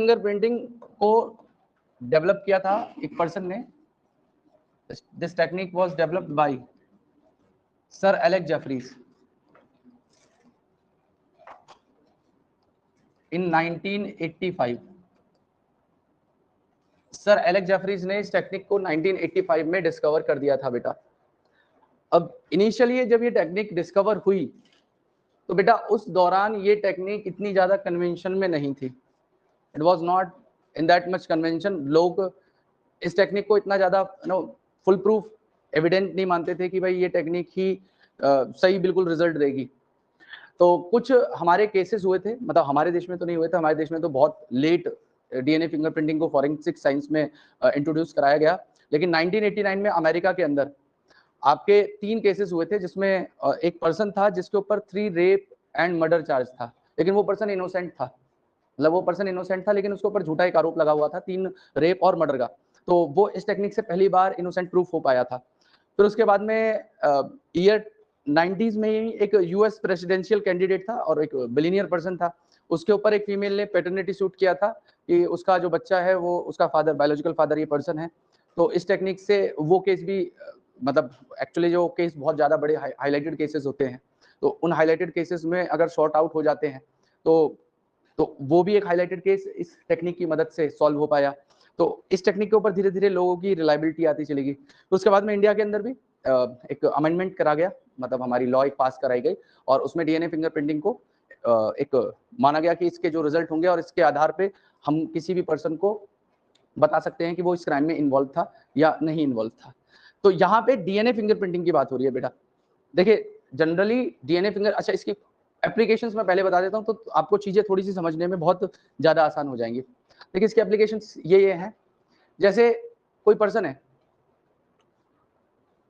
Fingerprinting को develop किया था एक पर्सन ने। This technique was developed by sir Alex Jeffreys in 1985। Sir Alex Jeffreys ने इस टेक्निक को 1985 में डिस्कवर कर दिया था बेटा। अब इनिशियली जब ये टेक्निक डिस्कवर हुई तो बेटा उस दौरान ये टेक्निक इतनी ज्यादा कन्वेंशन में नहीं थी। It was not in that much convention. लोग इस टेक्निक को इतना ज्यादा फुल प्रूफ एविडेंट नहीं मानते थे कि भाई ये टेक्निक ही सही बिल्कुल रिजल्ट देगी। तो कुछ हमारे केसेस हुए थे, मतलब हमारे देश में तो नहीं हुए थे, हमारे देश में तो बहुत लेट डीएनए फिंगरप्रिंटिंग को फॉरेंसिक साइंस में इंट्रोड्यूस कराया गया। लेकिन 1989 में अमेरिका के अंदर आपके 3 केसेस हुए थे, जिसमें एक पर्सन था जिसके ऊपर 3 रेप एंड मर्डर चार्ज था, लेकिन वो पर्सन इनोसेंट था। मतलब वो पर्सन इनोसेंट था लेकिन उसके ऊपर झूठा एक आरोप लगा हुआ था 3 रेप और मर्डर का। तो वो इस टेक्निक से पहली बार इनोसेंट प्रूफ हो पाया था। फिर उसके बाद में ईयर 90s में ही एक यूएस प्रेसिडेंशियल कैंडिडेट था और एक बिलियनियर पर्सन था, उसके ऊपर एक फीमेल ने पैटर्निटी सूट किया था कि उसका जो बच्चा है वो उसका फादर, बायोलॉजिकल फादर ये पर्सन है। तो इस टेक्निक से वो केस भी मतलब एक्चुअली जो केस बहुत ज़्यादा बड़े हाईलाइटेड केसेस होते हैं, तो उन हाईलाइटेड केसेस में अगर शॉर्ट आउट हो जाते हैं तो वो भी एक हाईलाइटेड केस इस टेक्निक की मदद से सॉल्व हो पाया। तो इस टेक्निक के ऊपर धीरे धीरे लोगों की रिलायबिलिटी आती चलेगी। तो उसके बाद में इंडिया के अंदर भी एक अमेंडमेंट करा गया, मतलब हमारी लॉ एक पास कराई गई और उसमें डीएनए फिंगरप्रिंटिंग को एक माना गया कि इसके जो रिजल्ट होंगे और इसके आधार पे हम किसी भी पर्सन को बता सकते हैं कि वो इस क्राइम में इन्वॉल्व था या नहीं इन्वॉल्व था। तो यहाँ पे डीएनए फिंगरप्रिंटिंग की बात हो रही है बेटा। देखिए जनरली डीएनए फिंगर, अच्छा इसकी एप्लीकेशंस मैं पहले बता देता हूँ तो आपको चीजें थोड़ी सी समझने में बहुत ज्यादा आसान हो जाएंगी। देखिए इसकी एप्लीकेशंस ये हैं, जैसे कोई पर्सन है,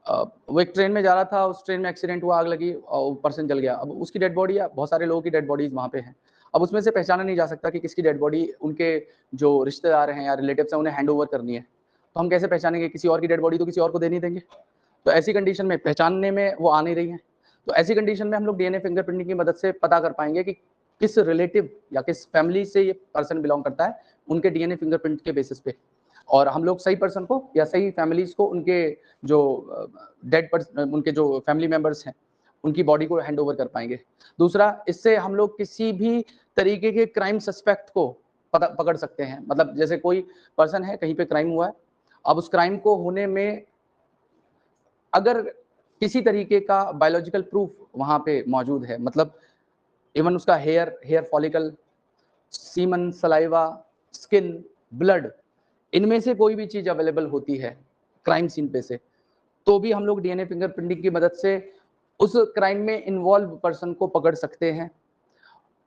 वो एक ट्रेन में जा रहा था, उस ट्रेन में एक्सीडेंट हुआ, आग लगी और वो पर्सन जल गया। अब उसकी डेड बॉडी, बहुत सारे लोगों की डेड बॉडीज वहाँ पे हैं। अब उसमें से पहचाना नहीं जा सकता कि किसकी डेड बॉडी उनके जो रिश्तेदार हैं या रिलेटिव्स हैं उन्हें हैंड ओवर करनी है। तो हम कैसे पहचानेंगे? किसी और की डेड बॉडी तो किसी और को दे नहीं देंगे। तो ऐसी कंडीशन में पहचानने में वो आ नहीं रही है। तो ऐसी कंडीशन में हम लोग डीएनए फिंगरप्रिंटिंग की मदद से पता कर पाएंगे कि किस रिलेटिव या किस फैमिली से ये पर्सन बिलोंग करता है, उनके डीएनए फिंगरप्रिंट के बेसिस पे। और हम लोग सही पर्सन को या सही फैमिलीज को उनके जो उनके जो फैमिली मेंबर्स हैं उनकी बॉडी को हैंड ओवर कर पाएंगे। दूसरा, इससे हम लोग किसी भी तरीके के क्राइम सस्पेक्ट को पकड़ सकते हैं। मतलब जैसे कोई पर्सन है, कहीं पे क्राइम हुआ है, अब उस क्राइम को होने में अगर किसी तरीके का बायोलॉजिकल प्रूफ वहां पे मौजूद है, मतलब इवन उसका hair follicle, semen, saliva, skin, blood, इनमें से कोई भी चीज अवेलेबल होती है क्राइम सीन पे से, तो भी हम लोग डीएनए फिंगरप्रिंटिंग की मदद से उस क्राइम में इन्वॉल्व पर्सन को पकड़ सकते हैं।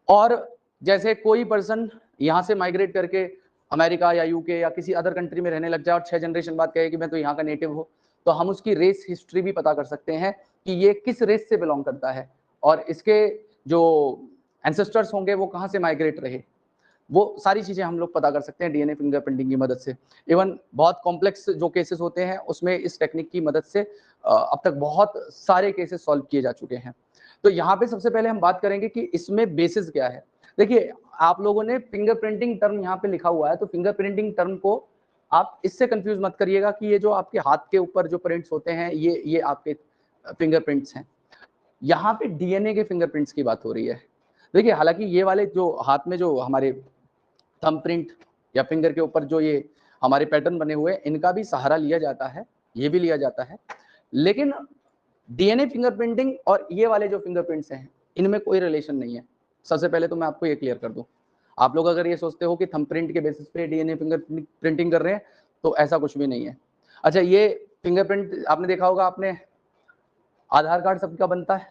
और जैसे कोई पर्सन यहाँ से माइग्रेट करके अमेरिका या यूके या किसी अदर कंट्री में रहने लग जाए और 6 जनरेशन बाद कहे कि मैं तो यहाँ का नेटिव हूँ, तो हम उसकी रेस हिस्ट्री भी पता कर सकते हैं कि ये किस रेस से बिलोंग करता है और इसके जो एंसेस्टर्स होंगे वो कहाँ से माइग्रेट रहे। वो सारी चीजें हम लोग पता कर सकते हैं डीएनए फिंगरप्रिंटिंग की मदद से। इवन बहुत कॉम्प्लेक्स जो केसेस होते हैं उसमें इस टेक्निक की मदद से अब तक बहुत सारे केसेस सॉल्व किए जा चुके हैं। तो यहाँ पे सबसे पहले हम बात करेंगे कि इसमें बेसिस क्या है। देखिए आप लोगों ने फिंगरप्रिंटिंग टर्म यहाँ पे लिखा हुआ है, तो फिंगरप्रिंटिंग टर्म को आप इससे कंफ्यूज मत करिएगा कि ये जो आपके हाथ के ऊपर जो प्रिंट्स होते हैं ये आपके फिंगरप्रिंट्स हैं। यहाँ पे डीएनए के फिंगरप्रिंट्स की बात हो रही है। देखिए हालांकि ये वाले जो हाथ में जो हमारे थंब प्रिंट या फिंगर के ऊपर जो ये हमारे पैटर्न बने हुए हैं, इनका भी सहारा लिया जाता है, ये भी लिया जाता है, लेकिन डीएनए फिंगरप्रिंटिंग और ये वाले जो फिंगरप्रिंट्स हैं इनमें कोई रिलेशन नहीं है। सबसे पहले तो मैं आपको ये क्लियर कर दूं, आप लोग अगर ये सोचते हो कि थंब प्रिंट के बेसिस पे डीएनए फिंगरप्रिंटिंग कर रहे हैं तो ऐसा कुछ भी नहीं है। अच्छा ये फिंगरप्रिंट आपने देखा होगा, आपने आधार कार्ड सबका बनता है,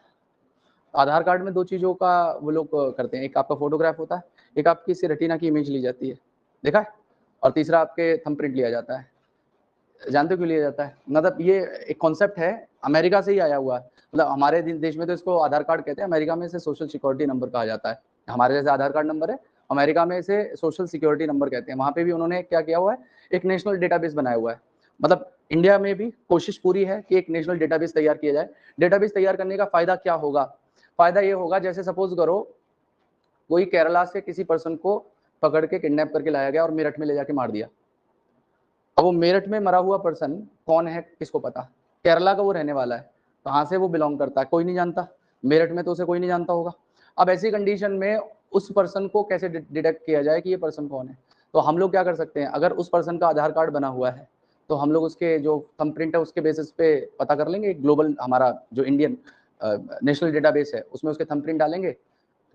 आधार कार्ड में 2 चीजों का वो लोग करते हैं, एक आपका फोटोग्राफ होता है, एक आपकी इस रेटिना की इमेज ली जाती है, देखा है, और तीसरा आपके थंबप्रिंट लिया जाता है। जानते हो क्यों लिया जाता है? मतलब ये एक कॉन्सेप्ट है, अमेरिका से ही आया हुआ है। मतलब हमारे देश में तो इसको आधार कार्ड कहते हैं, अमेरिका में इसे सोशल सिक्योरिटी नंबर कहा जाता है। हमारे जैसे आधार कार्ड नंबर है, अमेरिका में इसे सोशल सिक्योरिटी नंबर कहते हैं। वहाँ पे भी उन्होंने क्या किया हुआ है, एक नेशनल डेटाबेस बनाया हुआ है। मतलब इंडिया में भी कोशिश पूरी है कि एक नेशनल डेटाबेस तैयार किया जाए। डेटाबेस तैयार करने का फायदा क्या होगा? फायदा ये होगा, जैसे सपोज करो कोई केरला से किसी पर्सन को पकड़ के किडनैप करके लाया गया और मेरठ में ले जाके मार दिया। अब वो मेरठ में मरा हुआ पर्सन कौन है किसको पता? केरला का वो रहने वाला है, कहाँ से वो बिलोंग करता है कोई नहीं जानता, मेरठ में तो उसे कोई नहीं जानता होगा। अब ऐसी कंडीशन में उस पर्सन को कैसे डिटेक्ट किया जाए कि ये पर्सन कौन है? तो हम लोग क्या कर सकते हैं, अगर उस पर्सन का आधार कार्ड बना हुआ है तो हम लोग उसके जो थंबप्रिंट है उसके बेसिस पे पता कर लेंगे। ग्लोबल हमारा जो इंडियन नेशनल डेटाबेस है उसमें उसके थंबप्रिंट डालेंगे।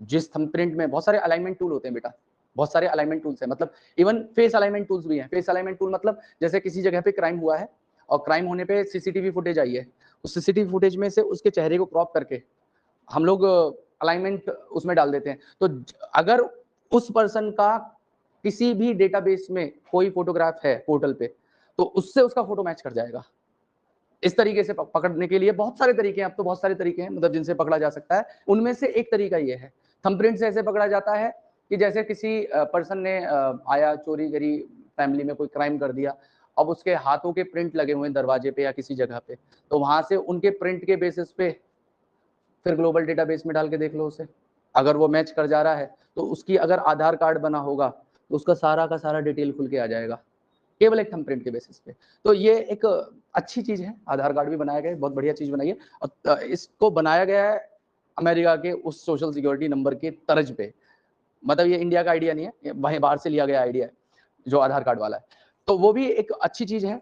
जिस थंबप्रिंट में बहुत सारे अलाइनमेंट टूल होते हैं बेटा, बहुत सारे अलाइनमेंट टूल्स हैं, मतलब इवन फेस अलाइनमेंट टूल्स भी हैं। फेस अलाइनमेंट टूल मतलब जैसे किसी जगह पे क्राइम हुआ है और क्राइम होने पे सीसीटीवी फुटेज आई है, उस सीसीटीवी फुटेज में से उसके चेहरे को क्रॉप करके हम लोग अलाइनमेंट उसमें डाल देते हैं। तो अगर उस पर्सन का किसी भी डेटाबेस में कोई फोटोग्राफ है पोर्टल पे तो उससे उसका फोटो मैच कर जाएगा। इस तरीके से पकड़ने के लिए बहुत सारे तरीके हैं, अब तो बहुत सारे तरीके हैं मतलब जिनसे पकड़ा जा सकता है। उनमें से एक तरीका ये है, थंबप्रिंट से ऐसे पकड़ा जाता है कि जैसे किसी पर्सन ने आया चोरी करी, फैमिली में कोई क्राइम कर दिया, अब उसके हाथों के प्रिंट लगे हुए हैं दरवाजे पे या किसी जगह पे, तो वहां से उनके प्रिंट के बेसिस पे फिर ग्लोबल डेटाबेस में डाल के देख लो उसे, अगर वो मैच कर जा रहा है तो उसकी अगर आधार कार्ड बना होगा तो उसका सारा का सारा डिटेल खुल के आ जाएगा केवल एक थंबप्रिंट के बेसिस पे। तो ये एक अच्छी चीज है, आधार कार्ड भी बनाया गया है, बहुत बढ़िया चीज बनाई है। और इसको बनाया गया है अमेरिका के उस सोशल सिक्योरिटी नंबर के तर्ज पे, मतलब ये इंडिया का आइडिया नहीं है, ये वहीं बाहर से लिया गया आइडिया है जो आधार कार्ड वाला है। तो वो भी एक अच्छी चीज है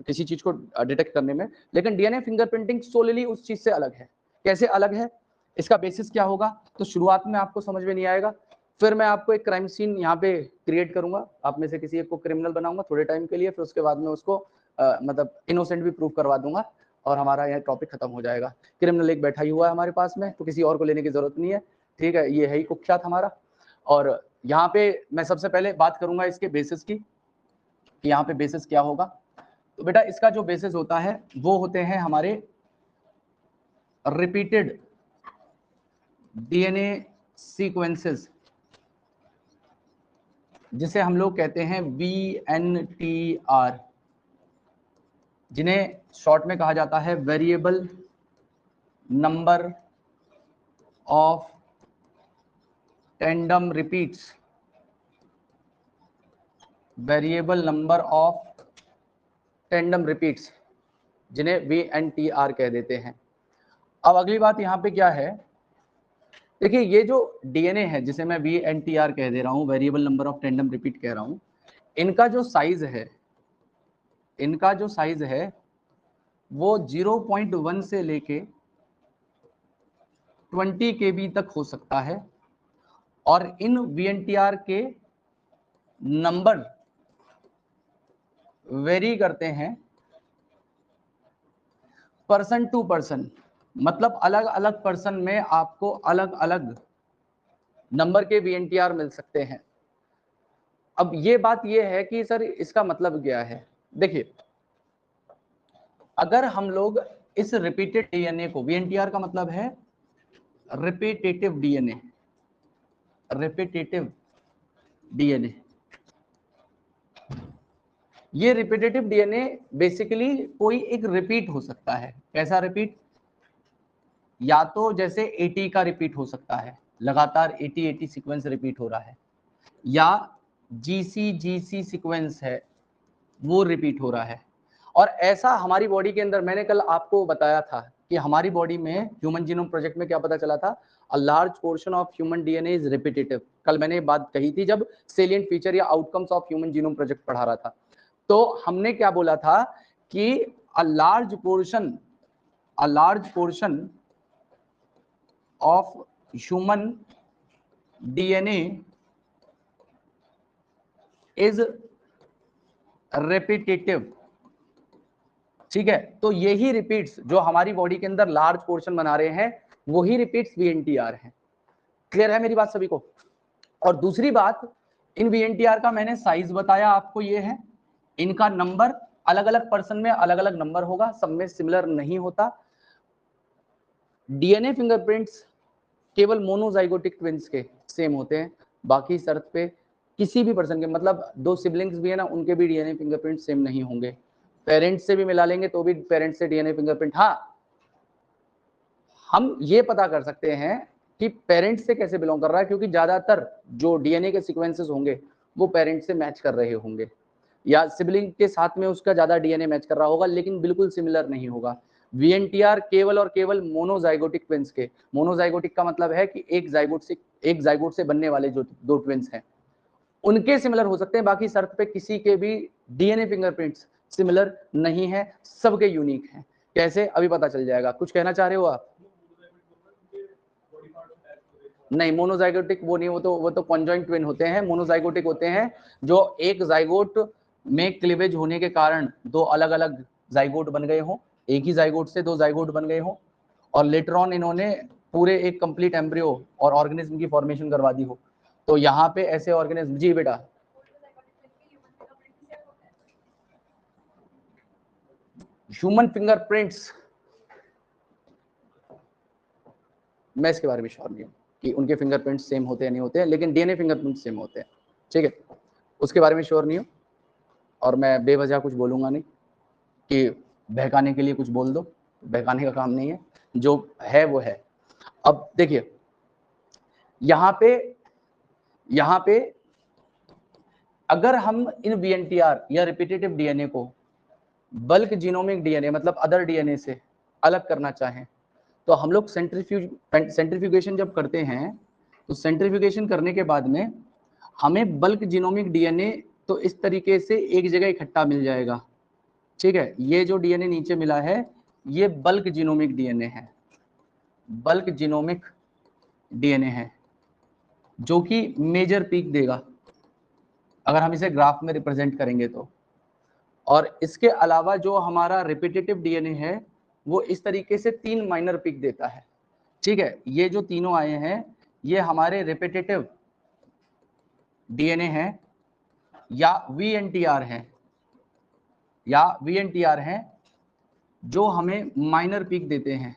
किसी चीज को डिटेक्ट करने में। लेकिन डीएनए फिंगरप्रिंटिंग सोलली उस चीज से अलग है। कैसे अलग है, इसका बेसिस क्या होगा, तो शुरुआत में आपको समझ में नहीं आएगा, फिर मैं आपको एक क्राइम सीन यहाँ पे क्रिएट करूंगा, आप में से किसी एक को क्रिमिनल बनाऊंगा थोड़े टाइम के लिए, फिर उसके बाद में उसको मतलब इनोसेंट भी प्रूव करवा दूंगा और हमारा यह टॉपिक खत्म हो जाएगा। क्रिमिनल एक बैठा ही हुआ है हमारे पास में, तो किसी और को लेने की जरूरत नहीं है, ठीक है, ये है ही कुख्यात हमारा। और यहाँ पे मैं सबसे पहले बात करूंगा इसके बेसिस की, कि यहाँ पे बेसिस क्या होगा। तो बेटा इसका जो बेसिस होता है वो होते हैं हमारे रिपीटेड डीएनए सीक्वेंसेस, जिसे हम लोग कहते हैं VNTR, जिन्हें शॉर्ट में कहा जाता है variable number of tandem repeats, variable number of tandem repeats, जिन्हें VNTR कह देते हैं। अब अगली बात यहाँ पे क्या है, देखिए ये जो डीएनए है जिसे मैं VNTR कह दे रहा हूँ, variable number of tandem repeat कह रहा हूँ, इनका जो साइज है, इनका जो साइज है वो 0.1 से लेके 20 KB तक हो सकता है। और इन VNTR के नंबर वेरी करते हैं पर्सन टू पर्सन, मतलब अलग अलग पर्सन में आपको अलग अलग नंबर के VNTR मिल सकते हैं। अब ये बात ये है कि सर इसका मतलब क्या है, देखिए अगर हम लोग इस रिपीटेड डीएनए को, VNTR का मतलब है रिपीटेटिव डीएनए, रिपीटेटिव डीएनए, ये रिपीटेटिव डीएनए बेसिकली कोई एक रिपीट हो सकता है। कैसा रिपीट, या तो जैसे 80 का रिपीट हो सकता है, लगातार 80 सीक्वेंस रिपीट हो रहा है, या GC सीक्वेंस है वो रिपीट हो रहा है। और ऐसा हमारी बॉडी के अंदर, मैंने कल आपको बताया था कि हमारी बॉडी में ह्यूमन जीनोम प्रोजेक्ट में क्या पता चला था, a large portion of human DNA is repetitive. कल मैंने बात कही थी जब सेलिएंट फीचर या outcomes of human genome project पढ़ा रहा था, तो हमने क्या बोला था कि a large portion of human DNA is repetitive, ठीक है। तो यही रिपीट्स जो हमारी बॉडी के अंदर लार्ज पोर्शन बना रहे हैं वही रिपीट्स VNTR हैं। क्लियर है मेरी बात सभी को? और दूसरी बात, इन VNTR का मैंने साइज बताया आपको, ये है इनका नंबर, अलग अलग पर्सन में अलग अलग नंबर होगा, सब में सिमिलर नहीं होता। डीएनए फिंगरप्रिंट्स केवल मोनोजाइगोटिक ट्विंस के सेम होते हैं, बाकी शर्त पे किसी भी पर्सन के, मतलब दो सिबलिंग्स भी है ना, उनके भी डीएनए फिंगरप्रिंट सेम नहीं होंगे। पेरेंट्स से भी मिला लेंगे तो भी पेरेंट्स से डीएनए फिंगरप्रिंट, हाँ हम ये पता कर सकते हैं कि पेरेंट्स से कैसे बिलोंग कर रहा है, क्योंकि ज्यादातर जो डीएनए के सीक्वेंसेस होंगे वो पेरेंट्स से मैच कर रहे होंगे, या सिबलिंग के साथ में उसका ज्यादा डीएनए मैच कर रहा होगा, लेकिन बिल्कुल सिमिलर नहीं होगा। वीएनटीआर केवल और केवल मोनोजाइगोटिक ट्विंस के, मोनोजाइगोटिक का मतलब है कि एक जाइगोट से बनने वाले जो दो ट्विंस हैं उनके सिमिलर हो सकते हैं, बाकी शर्त पे किसी के भी डीएनए फिंगरप्रिंट्स सिमिलर नहीं है, सबके यूनिक हैं। कैसे, अभी पता चल जाएगा। कुछ कहना चाह रहे हो आप? नहीं, मोनोजाइगोटिक वो नहीं, वो तो कॉन्जॉइंट ट्विन होते हैं। मोनोजाइगोटिक होते हैं जो एक जाइगोट में क्लीवेज होने के कारण दो अलग अलग जाइगोट बन गए हों, एक ही जाइगोट से दो जाइगोट बन गए हों, और लेटर ऑन इन्होंने पूरे एक कंप्लीट एम्ब्रियो और ऑर्गेनिज्म की फॉर्मेशन करवा दी हो। तो यहाँ पे ऐसे ऑर्गेनिज्म, जी बेटा, ह्यूमन फिंगरप्रिंट्स मैं इसके बारे में श्योर नहीं हूँ कि उनके फिंगरप्रिंट्स सेम होते हैं नहीं होते हैं, लेकिन डीएनए फिंगरप्रिंट सेम होते हैं, ठीक है, उसके बारे में श्योर नहीं हूँ। और मैं बेवजह कुछ बोलूंगा नहीं कि बहकाने के लिए कुछ बोल दो, बहकाने का काम नहीं है, जो है वो है। अब देखिए यहाँ पे अगर हम इन वीएनटीआर या रिपीटेटिव डीएनए को बल्क जीनोमिक डीएनए मतलब अदर डीएनए से अलग करना चाहें, तो हम लोग सेंट्रीफ्यूगेशन जब करते हैं, तो सेंट्रीफ्यूगेशन करने के बाद में हमें बल्क जीनोमिक डीएनए तो इस तरीके से एक जगह इकट्ठा मिल जाएगा, ठीक है। ये जो डीएनए नीचे मिला है ये बल्क जीनोमिक डीएनए है, बल्क जीनोमिक डीएनए है, जो कि मेजर पीक देगा अगर हम इसे ग्राफ में रिप्रेजेंट करेंगे तो। और इसके अलावा जो हमारा रिपीटेटिव डीएनए है वो इस तरीके से 3 माइनर पीक देता है, ठीक है। ये जो तीनों आए हैं ये हमारे रिपीटेटिव डीएनए हैं या वीएनटीआर हैं, जो हमें माइनर पीक देते हैं।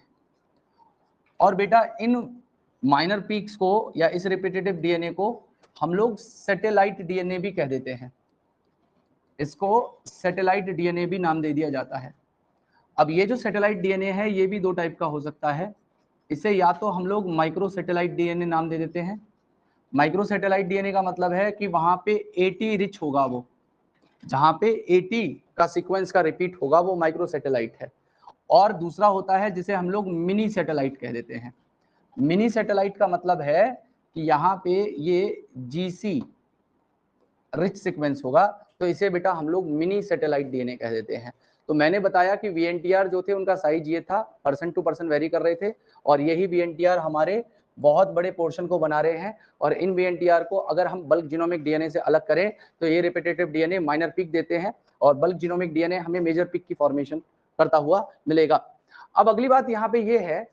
और बेटा इन माइनर पीक्स को या इस रिपीटेटिव डीएनए को हम लोग सैटेलाइट डीएनए भी कह देते हैं, इसको सैटेलाइट डीएनए भी नाम दे दिया जाता है। अब ये जो सैटेलाइट डीएनए है ये भी दो टाइप का हो सकता है, इसे या तो हम लोग माइक्रो सैटेलाइट डीएनए नाम दे देते हैं। माइक्रो सैटेलाइट डीएनए का मतलब है कि वहां पे 80 रिच होगा, वो जहां पे 80 का सीक्वेंस का रिपीट होगा वो माइक्रो सैटेलाइट है। और दूसरा होता है जिसे हम लोग मिनी सैटेलाइट कह देते हैं। मिनी सैटेलाइट का मतलब है कि यहाँ पे ये जीसी रिच सीक्वेंस होगा, तो इसे बेटा हम लोग मिनी सैटेलाइट डीएनए कह देते हैं। तो मैंने बताया कि वीएनटीआर जो थे उनका साइज ये था, परसेंट टू परसेंट वेरी कर रहे थे, और यही वीएनटीआर हमारे बहुत बड़े पोर्शन को बना रहे हैं। और इन वीएनटीआर को अगर हम बल्क जीनोमिक डीएनए से अलग करें तो ये रिपीटेटिव डीएनए माइनर पीक देते हैं, और बल्क जीनोमिक डीएनए हमें मेजर पीक की फॉर्मेशन करता हुआ मिलेगा। अब अगली बात यहाँ पे ये है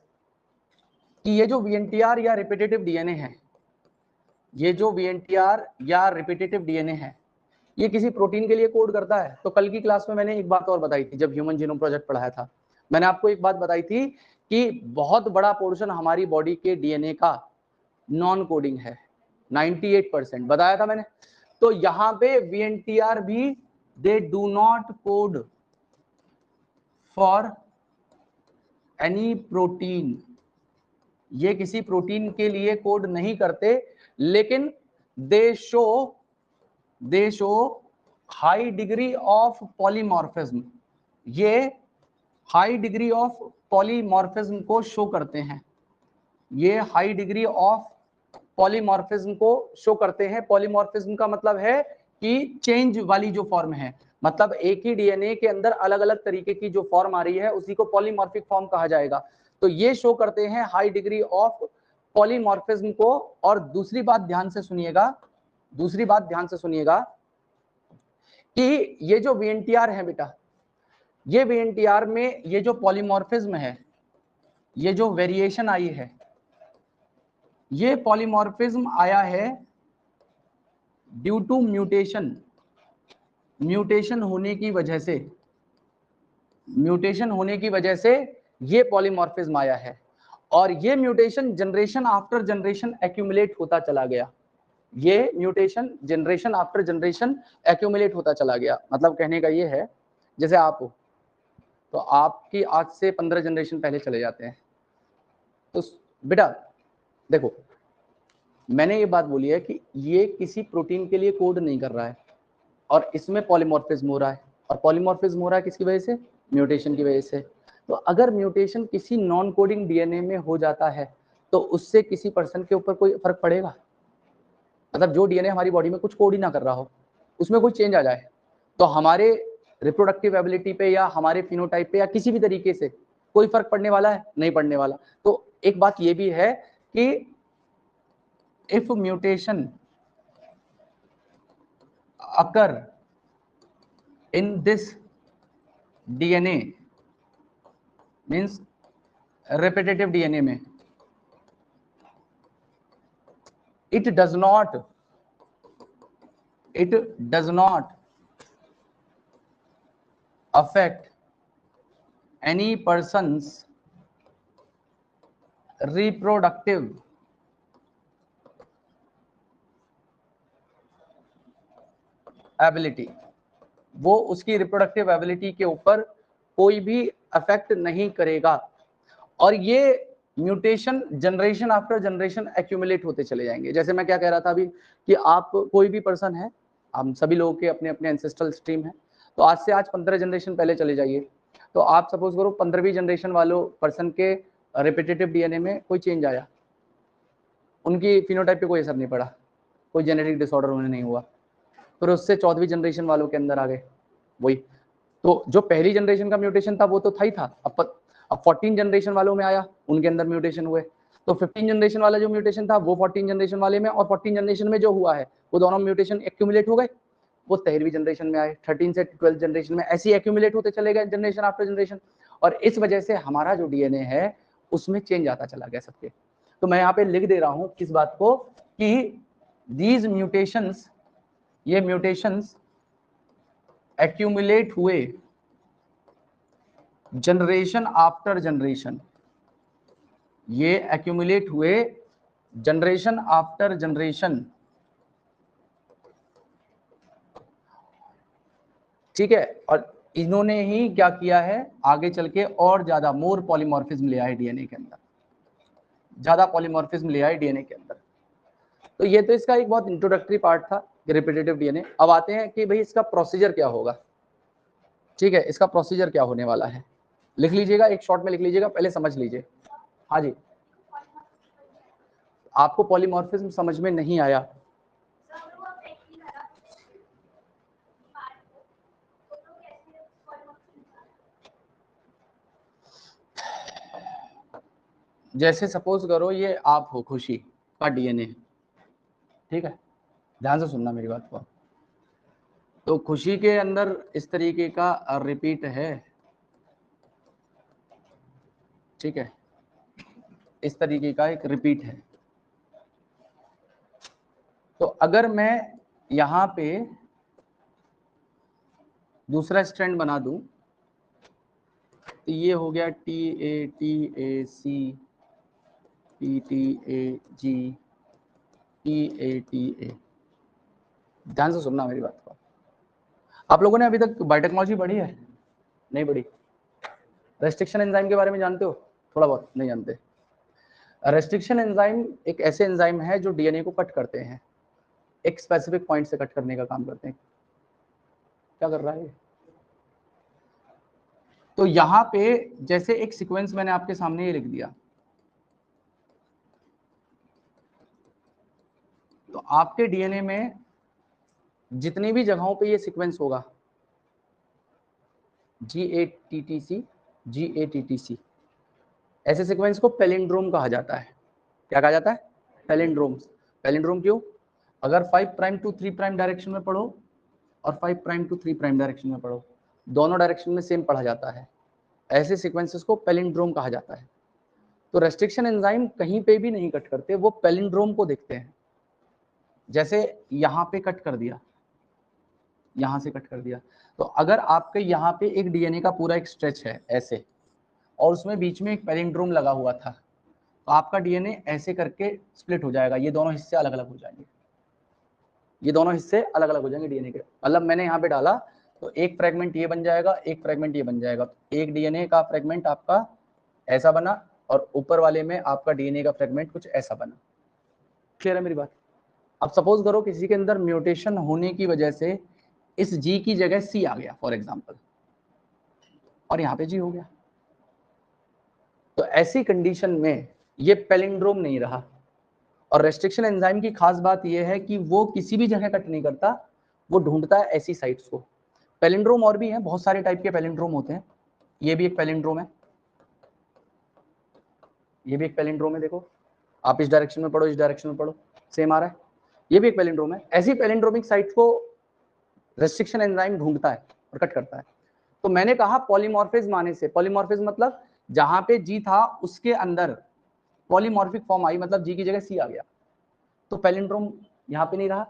कि ये जो वीएनटीआर या रिपीटेटिव डीएनए है, ये जो वीएनटीआर या रिपीटेटिव डीएनए है, ये किसी प्रोटीन के लिए कोड करता है। तो कल की क्लास में मैंने एक बात और बताई थी, जब ह्यूमन जीनोम प्रोजेक्ट पढ़ाया था, मैंने आपको एक बात बताई थी कि बहुत बड़ा पोर्शन हमारी बॉडी के डीएनए का नॉन कोडिंग है, 98% बताया था मैंने। तो यहाँ पे वीएनटीआर भी they do not code for any protein, ये किसी प्रोटीन के लिए कोड नहीं करते, लेकिन दे show high degree of polymorphism, ये हाई डिग्री ऑफ पॉलीमॉर्फिज्म को शो करते हैं, ये हाई डिग्री ऑफ पॉलीमॉर्फिज्म को शो करते हैं। पॉलीमॉर्फिज्म का मतलब है कि चेंज वाली जो फॉर्म है, मतलब एक ही डीएनए के अंदर अलग अलग तरीके की जो फॉर्म आ रही है उसी को पॉलीमॉर्फिक फॉर्म कहा जाएगा। तो ये शो करते हैं हाई डिग्री ऑफ पॉलीमॉर्फिज्म को। और दूसरी बात ध्यान से सुनिएगा कि ये जो वीएनटीआर है बेटा, ये वीएनटीआर में ये जो पॉलीमॉर्फिज्म है, ये जो वेरिएशन आई है, ये पॉलीमॉर्फिज्म आया है ड्यू टू म्यूटेशन होने की वजह से ये पॉलीमॉर्फिज्म आया है। और ये mutation generation after generation accumulate होता चला गया, ये mutation generation after generation accumulate होता चला गया। मतलब कहने का ये है, जैसे आप हो तो आपकी आज से 15 जनरेशन पहले चले जाते हैं, तो बेटा देखो मैंने ये बात बोली है कि ये किसी प्रोटीन के लिए कोड नहीं कर रहा है और इसमें पॉलीमॉर्फिज्म हो रहा है, और पॉलीमॉर्फिज्म हो रहा है किसकी वजह से? म्यूटेशन की वजह से। तो अगर म्यूटेशन किसी नॉन कोडिंग डीएनए में हो जाता है तो उससे किसी पर्सन के ऊपर कोई फर्क पड़ेगा? मतलब जो डीएनए हमारी बॉडी में कुछ कोड ही ना कर रहा हो, उसमें कोई चेंज आ जाए तो हमारे रिप्रोडक्टिव एबिलिटी पे या हमारे फिनोटाइप पे या किसी भी तरीके से कोई फर्क पड़ने वाला है? नहीं पड़ने वाला। तो एक बात ये भी है कि if mutation occur in this DNA means repetitive DNA में, it does not affect any person's reproductive ability, वो उसकी रिप्रोडक्टिव एबिलिटी के ऊपर कोई भी अफेक्ट नहीं करेगा। और ये mutation generation after generation accumulate होते चले जाएंगे। जैसे मैं क्या कह रहा था अभी कि आप कोई भी पर्सन है, हम सभी लोगों के अपने अपने एंसेस्ट्रल स्ट्रीम है, तो आज से आज 15 जनरेशन पहले चले जाइए, तो आप सपोज करो 15वीं जनरेशन वालों पर्सन के रिपीटेटिव डीएनए में कोई चेंज आया, उनकी फिनोटाइप पे कोई असर नहीं पड़ा, कोई जेनेटिक डिसऑर्डर उन्हें नहीं हुआ, फिर उससे 14वीं जनरेशन वालों के अंदर आ गए वही। तो जो पहली जनरेशन का म्यूटेशन था वो तो था ही था, अब 14 जनरेशन वालों में आया, उनके अंदर म्यूटेशन हुए, तो 15 जनरेशन वाला जो म्यूटेशन था वो 14 जनरेशन वाले में, और 14 जनरेशन में जो हुआ है वो दोनों म्यूटेशन एक्यूमुलेट हो गए, वो 13वीं जनरेशन में आए, 13 से 12 जनरेशन में ऐसे ही एक्यूमुलेट होते चले गए जनरेशन आफ्टर जनरेशन, और इस वजह से हमारा जो डीएनए है उसमें चेंज आता चला गया सबके। तो मैं यहाँ पे लिख दे रहा हूँ किस बात को कि दीज म्यूटेशंस, ये म्यूटेशंस एक्यूमुलेट हुए जनरेशन आफ्टर जनरेशन, ये एक्यूमुलेट हुए जनरेशन आफ्टर जनरेशन, ठीक है। और इन्होंने ही क्या किया है आगे चल के और ज्यादा मोर पॉलीमॉर्फिज्म ले आए डीएनए के अंदर, ज्यादा पॉलीमॉर्फिज्म ले आए डीएनए के अंदर। तो ये तो इसका एक बहुत इंट्रोडक्टरी पार्ट था रिपीटेटिव डीएनए। अब आते हैं कि भाई इसका प्रोसीजर क्या होगा, ठीक है, इसका प्रोसीजर क्या होने वाला है, लिख लीजिएगा, एक शॉर्ट में लिख लीजिएगा, पहले समझ लीजिए। हाँ जी, आपको पॉलीमॉर्फिज्म समझ में नहीं आया? जैसे सपोज करो ये आप हो, खुशी का डीएनए, ठीक है, ध्यान से सुनना मेरी बात को। तो खुशी के अंदर इस तरीके का रिपीट है, ठीक है, इस तरीके का एक रिपीट है। तो अगर मैं यहां पे दूसरा स्ट्रैंड बना दूं तो ये हो गया TATAC TTAG TATA। ध्यान से सुनना मेरी बात को। आप लोगों ने अभी तक बायोटेक्नोलॉजी पढ़ी है? नहीं पढ़ी? रेस्ट्रिक्शन एंजाइम के बारे में जानते हो? थोड़ा बहुत नहीं जानते? रेस्ट्रिक्शन एंजाइम एक ऐसे एंजाइम है जो डीएनए को कट करते हैं, एक स्पेसिफिक पॉइंट से कट करने का काम करते हैं। क्या कर रहा है? तो यहां पे जैसे एक सीक्वेंस मैंने आपके सामने ये लिख दिया, तो आपके डीएनए में जितनी भी जगहों पे ये सीक्वेंस होगा GATTC, ऐसे सीक्वेंस को पैलिंड्रोम कहा जाता है। क्या कहा जाता है? पैलिंड्रोम्स। पैलिंड्रोम क्यों? अगर 5 प्राइम टू 3 प्राइम डायरेक्शन में पढ़ो और 5 प्राइम टू 3 प्राइम डायरेक्शन में पढ़ो, दोनों डायरेक्शन में सेम पढ़ा जाता है, ऐसे सीक्वेंसेस को पैलिंड्रोम कहा जाता है। तो रेस्ट्रिक्शन एंजाइम कहीं पे भी नहीं कट करते, वो पैलिंड्रोम को देखते हैं। जैसे यहाँ पे कट कर दिया, यहाँ से कट कर दिया, तो अगर आपके यहाँ पे एक डीएनए का पूरा एक स्ट्रेच है ऐसे, और उसमें बीच में एक पैलिंड्रोम लगा हुआ था, तो आपका डीएनए ऐसे करके स्प्लिट हो जाएगा, ये दोनों हिस्से अलग अलग हो जाएंगे, ये दोनों हिस्से अलग अलग हो जाएंगे डीएनए के। मतलब मैंने यहाँ पे डाला तो एक फ्रेगमेंट ये बन जाएगा, एक फ्रेगमेंट ये बन जाएगा, तो एक डीएनए का फ्रेगमेंट आपका ऐसा बना, और ऊपर वाले में आपका डीएनए का फ्रेगमेंट कुछ ऐसा बना। क्लियर है मेरी बात? अब सपोज करो किसी के अंदर म्यूटेशन होने की वजह से इस जी की जगह सी आ गया फॉर एग्जाम्पल, और यहाँ पे जी हो गया, तो ऐसी कंडीशन में ये पैलिंड्रोम नहीं रहा। और रेस्ट्रिक्शन एंजाइम की खास बात यह है कि वो किसी भी जगह कट नहीं करता, वो ढूंढता है ऐसी साइट्स को। पैलिंड्रोम और भी हैं, बहुत सारे टाइप के पैलिंड्रोम होते हैं। ये भी एक पैलिंड्रोम है, ये भी एक पैलिंड्रोम है। देखो आप इस डायरेक्शन में पढ़ो, इस डायरेक्शन में पढ़ो, सेम आ रहा है। ये भी एक पैलिंड्रोम है। ऐसी पैलिंड्रोमिक साइट को रेस्ट्रिक्शन एंजाइम ढूंढता है और कट करता है। तो मैंने कहा पॉलीमॉर्फिज्म आने से, पॉलीमॉर्फिज्म मतलब जहां पे जी था उसके अंदर पॉलीमॉर्फिक फॉर्म आई, मतलब जी की जगह सी आ गया, तो पैलिंड्रोम यहाँ पे नहीं रहा।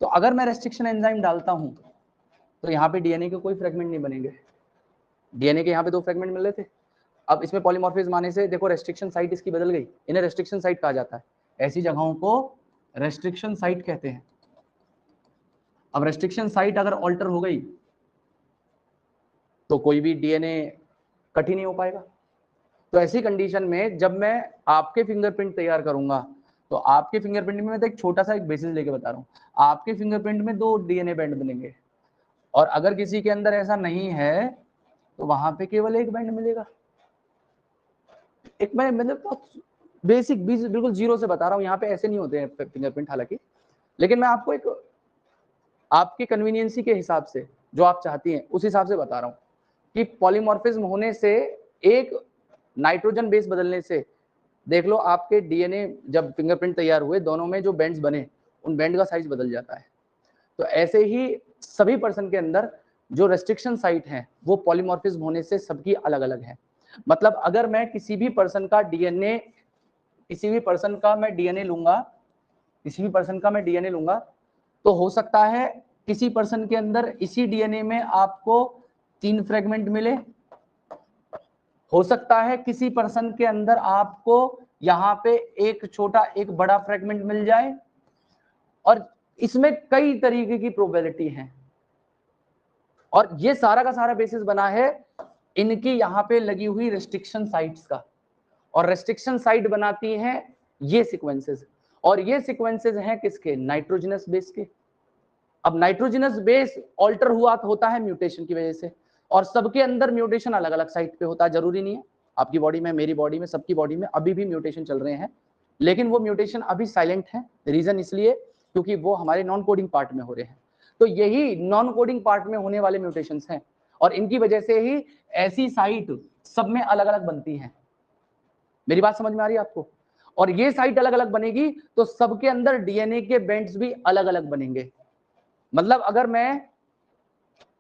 तो अगर मैं रेस्ट्रिक्शन एंजाइम डालता हूं तो यहाँ पे डीएनए के कोई फ्रेगमेंट नहीं बनेंगे। डीएनए के यहाँ पे 2 फ्रेगमेंट मिल रहे थे, अब इसमें पॉलीमॉर्फिज्म आने से देखो रेस्ट्रिक्शन साइट इसकी बदल गई। इन्हें रेस्ट्रिक्शन साइट कहा जाता है, ऐसी जगहों को रेस्ट्रिक्शन साइट कहते हैं। अब रेस्ट्रिक्शन साइट अगर ऑल्टर हो गई तो कोई भी डीएनए कट ही नहीं हो पाएगा। तो ऐसी कंडीशन में जब मैं आपके फिंगरप्रिंट तैयार करूंगा, तो आपके फिंगरप्रिंट में मैं तो एक छोटा सा एक बेसिस लेके बता रहा हूँ, आपके फिंगरप्रिंट में 2 डीएनए बैंड बनेंगे, और अगर किसी के अंदर ऐसा नहीं है तो वहां पे केवल एक बैंड मिलेगा। एक मैं मतलब बहुत बेसिक बिल्कुल जीरो से बता रहा हूँ, यहाँ पे ऐसे नहीं होते हैं फिंगरप्रिंट हालांकि, लेकिन मैं आपको एक आपकी कन्वीनियंसी के हिसाब से जो आप चाहती हैं उस हिसाब से बता रहा हूँ कि पॉलीमॉर्फिज्म होने से, एक नाइट्रोजन बेस बदलने से, देख लो आपके डीएनए जब फिंगरप्रिंट तैयार हुए दोनों में जो बैंड्स बने उन बैंड का साइज बदल जाता है। तो ऐसे ही सभी पर्सन के अंदर जो रेस्ट्रिक्शन साइट हैं वो पॉलीमॉर्फिज्म होने से सबकी अलग अलग है। मतलब अगर मैं किसी भी पर्सन का डीएनए, किसी भी पर्सन का मैं डीएनए लूंगा, किसी भी पर्सन का मैं डीएनए लूंगा, तो हो सकता है किसी पर्सन के अंदर इसी डीएनए में आपको 3 फ्रेगमेंट मिले, हो सकता है किसी पर्सन के अंदर आपको यहाँ पे एक छोटा एक बड़ा फ्रेगमेंट मिल जाए, और इसमें कई तरीके की प्रोबेबिलिटी है। और ये सारा का सारा बेसिस बना है इनकी यहाँ पे लगी हुई रेस्ट्रिक्शन साइट्स का, और रेस्ट्रिक्शन साइट बनाती हैं ये सीक्वेंसेस, और ये सीक्वेंसेस हैं किसके? नाइट्रोजनस बेस के। अब नाइट्रोजनस बेस ऑल्टर हुआ होता है म्यूटेशन की वजह से, और सबके अंदर म्यूटेशन अलग अलग साइट पे होता है, जरूरी नहीं है आपकी बॉडी में, मेरी बॉडी में, सबकी बॉडी में अभी भी म्यूटेशन चल रहे हैं, लेकिन वो म्यूटेशन अभी साइलेंट है। रीजन इसलिए क्योंकि वो हमारे नॉन कोडिंग पार्ट में हो रहे हैं। तो यही नॉन कोडिंग पार्ट में होने वाले म्यूटेशंस हैं, और इनकी वजह से ही ऐसी साइट सब में अलग अलग बनती हैं। मेरी बात समझ में आ रही है आपको? और ये साइट अलग अलग बनेगी तो सबके अंदर डीएनए के बैंड्स भी अलग अलग बनेंगे। मतलब अगर मैं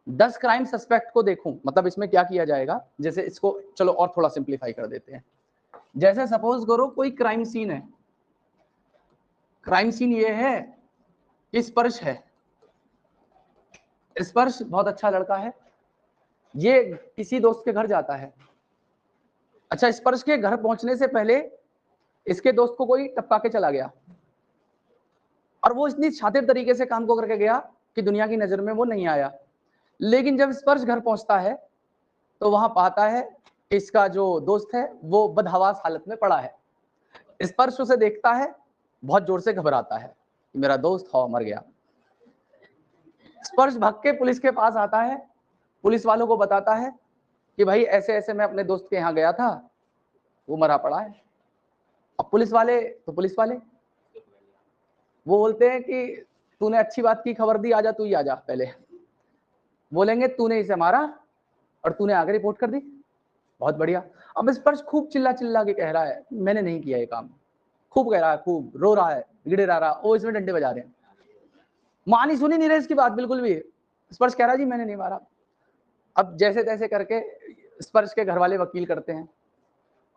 10 क्राइम सस्पेक्ट को देखूं, मतलब इसमें क्या किया जाएगा, जैसे इसको चलो और थोड़ा सिंप्लीफाई कर देते हैं। जैसे सपोज करो कोई क्राइम सीन है, क्राइम सीन ये है कि स्पर्श है, स्पर्श बहुत अच्छा लड़का है, ये किसी दोस्त के घर जाता है। अच्छा, स्पर्श के घर पहुंचने से पहले इसके दोस्त को कोई टपका के चला गया, और वो इतनी शातिर तरीके से काम को करके गया कि दुनिया की नजर में वो नहीं आया। लेकिन जब स्पर्श घर पहुंचता है तो वहां पाता है इसका जो दोस्त है वो बदहवास हालत में पड़ा है। स्पर्श उसे देखता है, बहुत जोर से घबराता है कि मेरा दोस्त मर गया। स्पर्श भाग के पुलिस के पास आता है, पुलिस वालों को बताता है कि भाई ऐसे ऐसे मैं अपने दोस्त के यहाँ गया था, वो मरा पड़ा है। अब पुलिस वाले वो बोलते हैं कि तूने अच्छी बात की, खबर दी, आजा तू ही आजा। पहले बोलेंगे तूने इसे मारा और तूने आगे रिपोर्ट कर दी, बहुत बढ़िया। अब स्पर्श खूब चिल्ला चिल्ला के कह रहा है मैंने नहीं किया ये काम, खूब कह रहा है, खूब रो रहा है, गिड़गिड़ा रहा, वो इसमें डंडे बजा रहे हैं, मानी सुनी नहीं रहे इसकी बात बिल्कुल भी। स्पर्श कह रहा जी मैंने नहीं मारा। अब जैसे तैसे करके स्पर्श के घर वाले वकील करते हैं,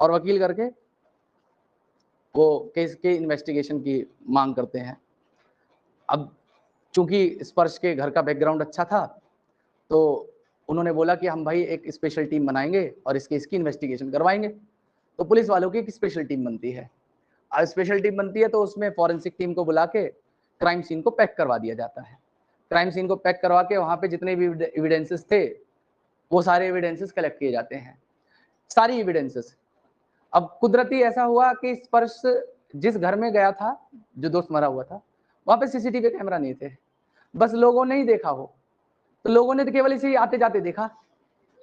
और वकील करके वो केस के इन्वेस्टिगेशन की मांग करते हैं। अब चूंकि स्पर्श के घर का बैकग्राउंड अच्छा था तो उन्होंने बोला कि हम भाई एक स्पेशल टीम बनाएंगे और इसकी इन्वेस्टिगेशन करवाएंगे। तो पुलिस वालों की एक स्पेशल टीम बनती है। अब स्पेशल टीम बनती है तो उसमें फॉरेंसिक टीम को बुला के क्राइम सीन को पैक करवा दिया जाता है। क्राइम सीन को पैक करवा के वहां पे जितने भी एविडेंसेस थे वो सारे एविडेंसेस कलेक्ट किए जाते हैं, सारी एविडेंसेस। अब कुदरती ऐसा हुआ कि स्पर्श जिस घर में गया था, जो दोस्त मरा हुआ था, वहां पे सीसीटीवी कैमरा नहीं थे, बस लोगों ने ही देखा हो, तो लोगों ने तो केवल इसे आते जाते देखा।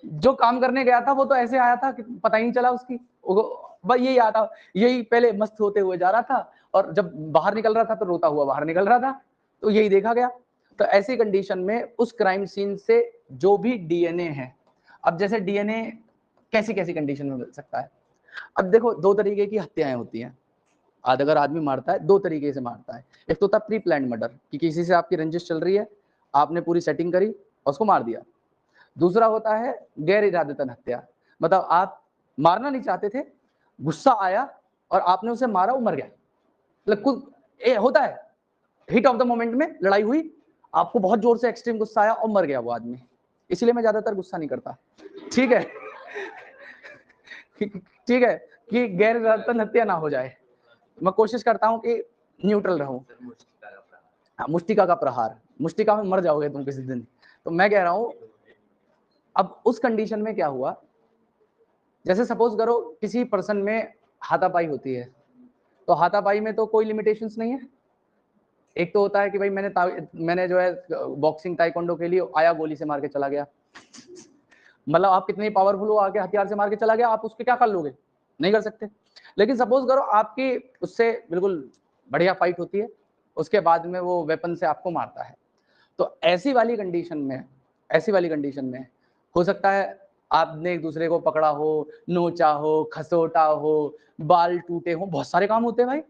जो काम करने गया था वो तो ऐसे आया था कि पता ही नहीं चला उसकी, बस यही आता, यही पहले मस्त होते हुए जा रहा था और जब बाहर निकल रहा था तो रोता हुआ बाहर निकल रहा था, तो यही देखा गया। तो ऐसी कंडीशन में उस क्राइम सीन से जो भी डीएनए है, अब जैसे डीएनए कैसी कैसी कंडीशन में मिल सकता है। अब देखो, दो तरीके की हत्याएं होती हैं। अगर आदमी मारता है, दो तरीके से मारता है। एक तो होता है प्री प्लान मर्डर, कि किसी से आपकी रंजिश चल रही है, आपने पूरी सेटिंग करी और उसको मार दिया। दूसरा होता है गैर इरादतन हत्या, मतलब आप मारना नहीं चाहते थे, गुस्सा आया और आपने उसे मारा, वो मर गया। मतलब कुछ होता है, हिट ऑफ द मोमेंट में लड़ाई हुई, आपको बहुत जोर से एक्सट्रीम गुस्सा आया और मर गया वो आदमी। इसलिए मैं ज्यादातर गुस्सा नहीं करता, ठीक है ठीक है, कि गैर इरादतन हत्या ना हो जाए। मैं कोशिश करता हूँ कि न्यूट्रल रहूं। मुष्टिका का प्रहार, मुष्टिका में मर जाओगे तुम किसी दिन। तो मैं कह रहा हूं, अब उस कंडीशन में क्या हुआ, जैसे सपोज करो किसी पर्सन में हाथापाई होती है, तो हाथापाई में तो कोई लिमिटेशंस नहीं है। एक तो होता है कि भाई मैंने जो है बॉक्सिंग ताइक्वांडो के लिए आया, गोली से मार के चला गया, मतलब आप कितने पावरफुल हो, आके हथियार से मार के चला गया, आप उसके क्या कर लोगे, नहीं कर सकते। लेकिन सपोज करो आपकी उससे बिल्कुल बढ़िया फाइट होती है, उसके बाद में वो वेपन से आपको मारता है, तो ऐसी वाली कंडीशन में हो सकता है आपने एक दूसरे को पकड़ा हो, नोचा हो, खसोटा हो, बाल टूटे हो, बहुत सारे काम होते हैं भाई,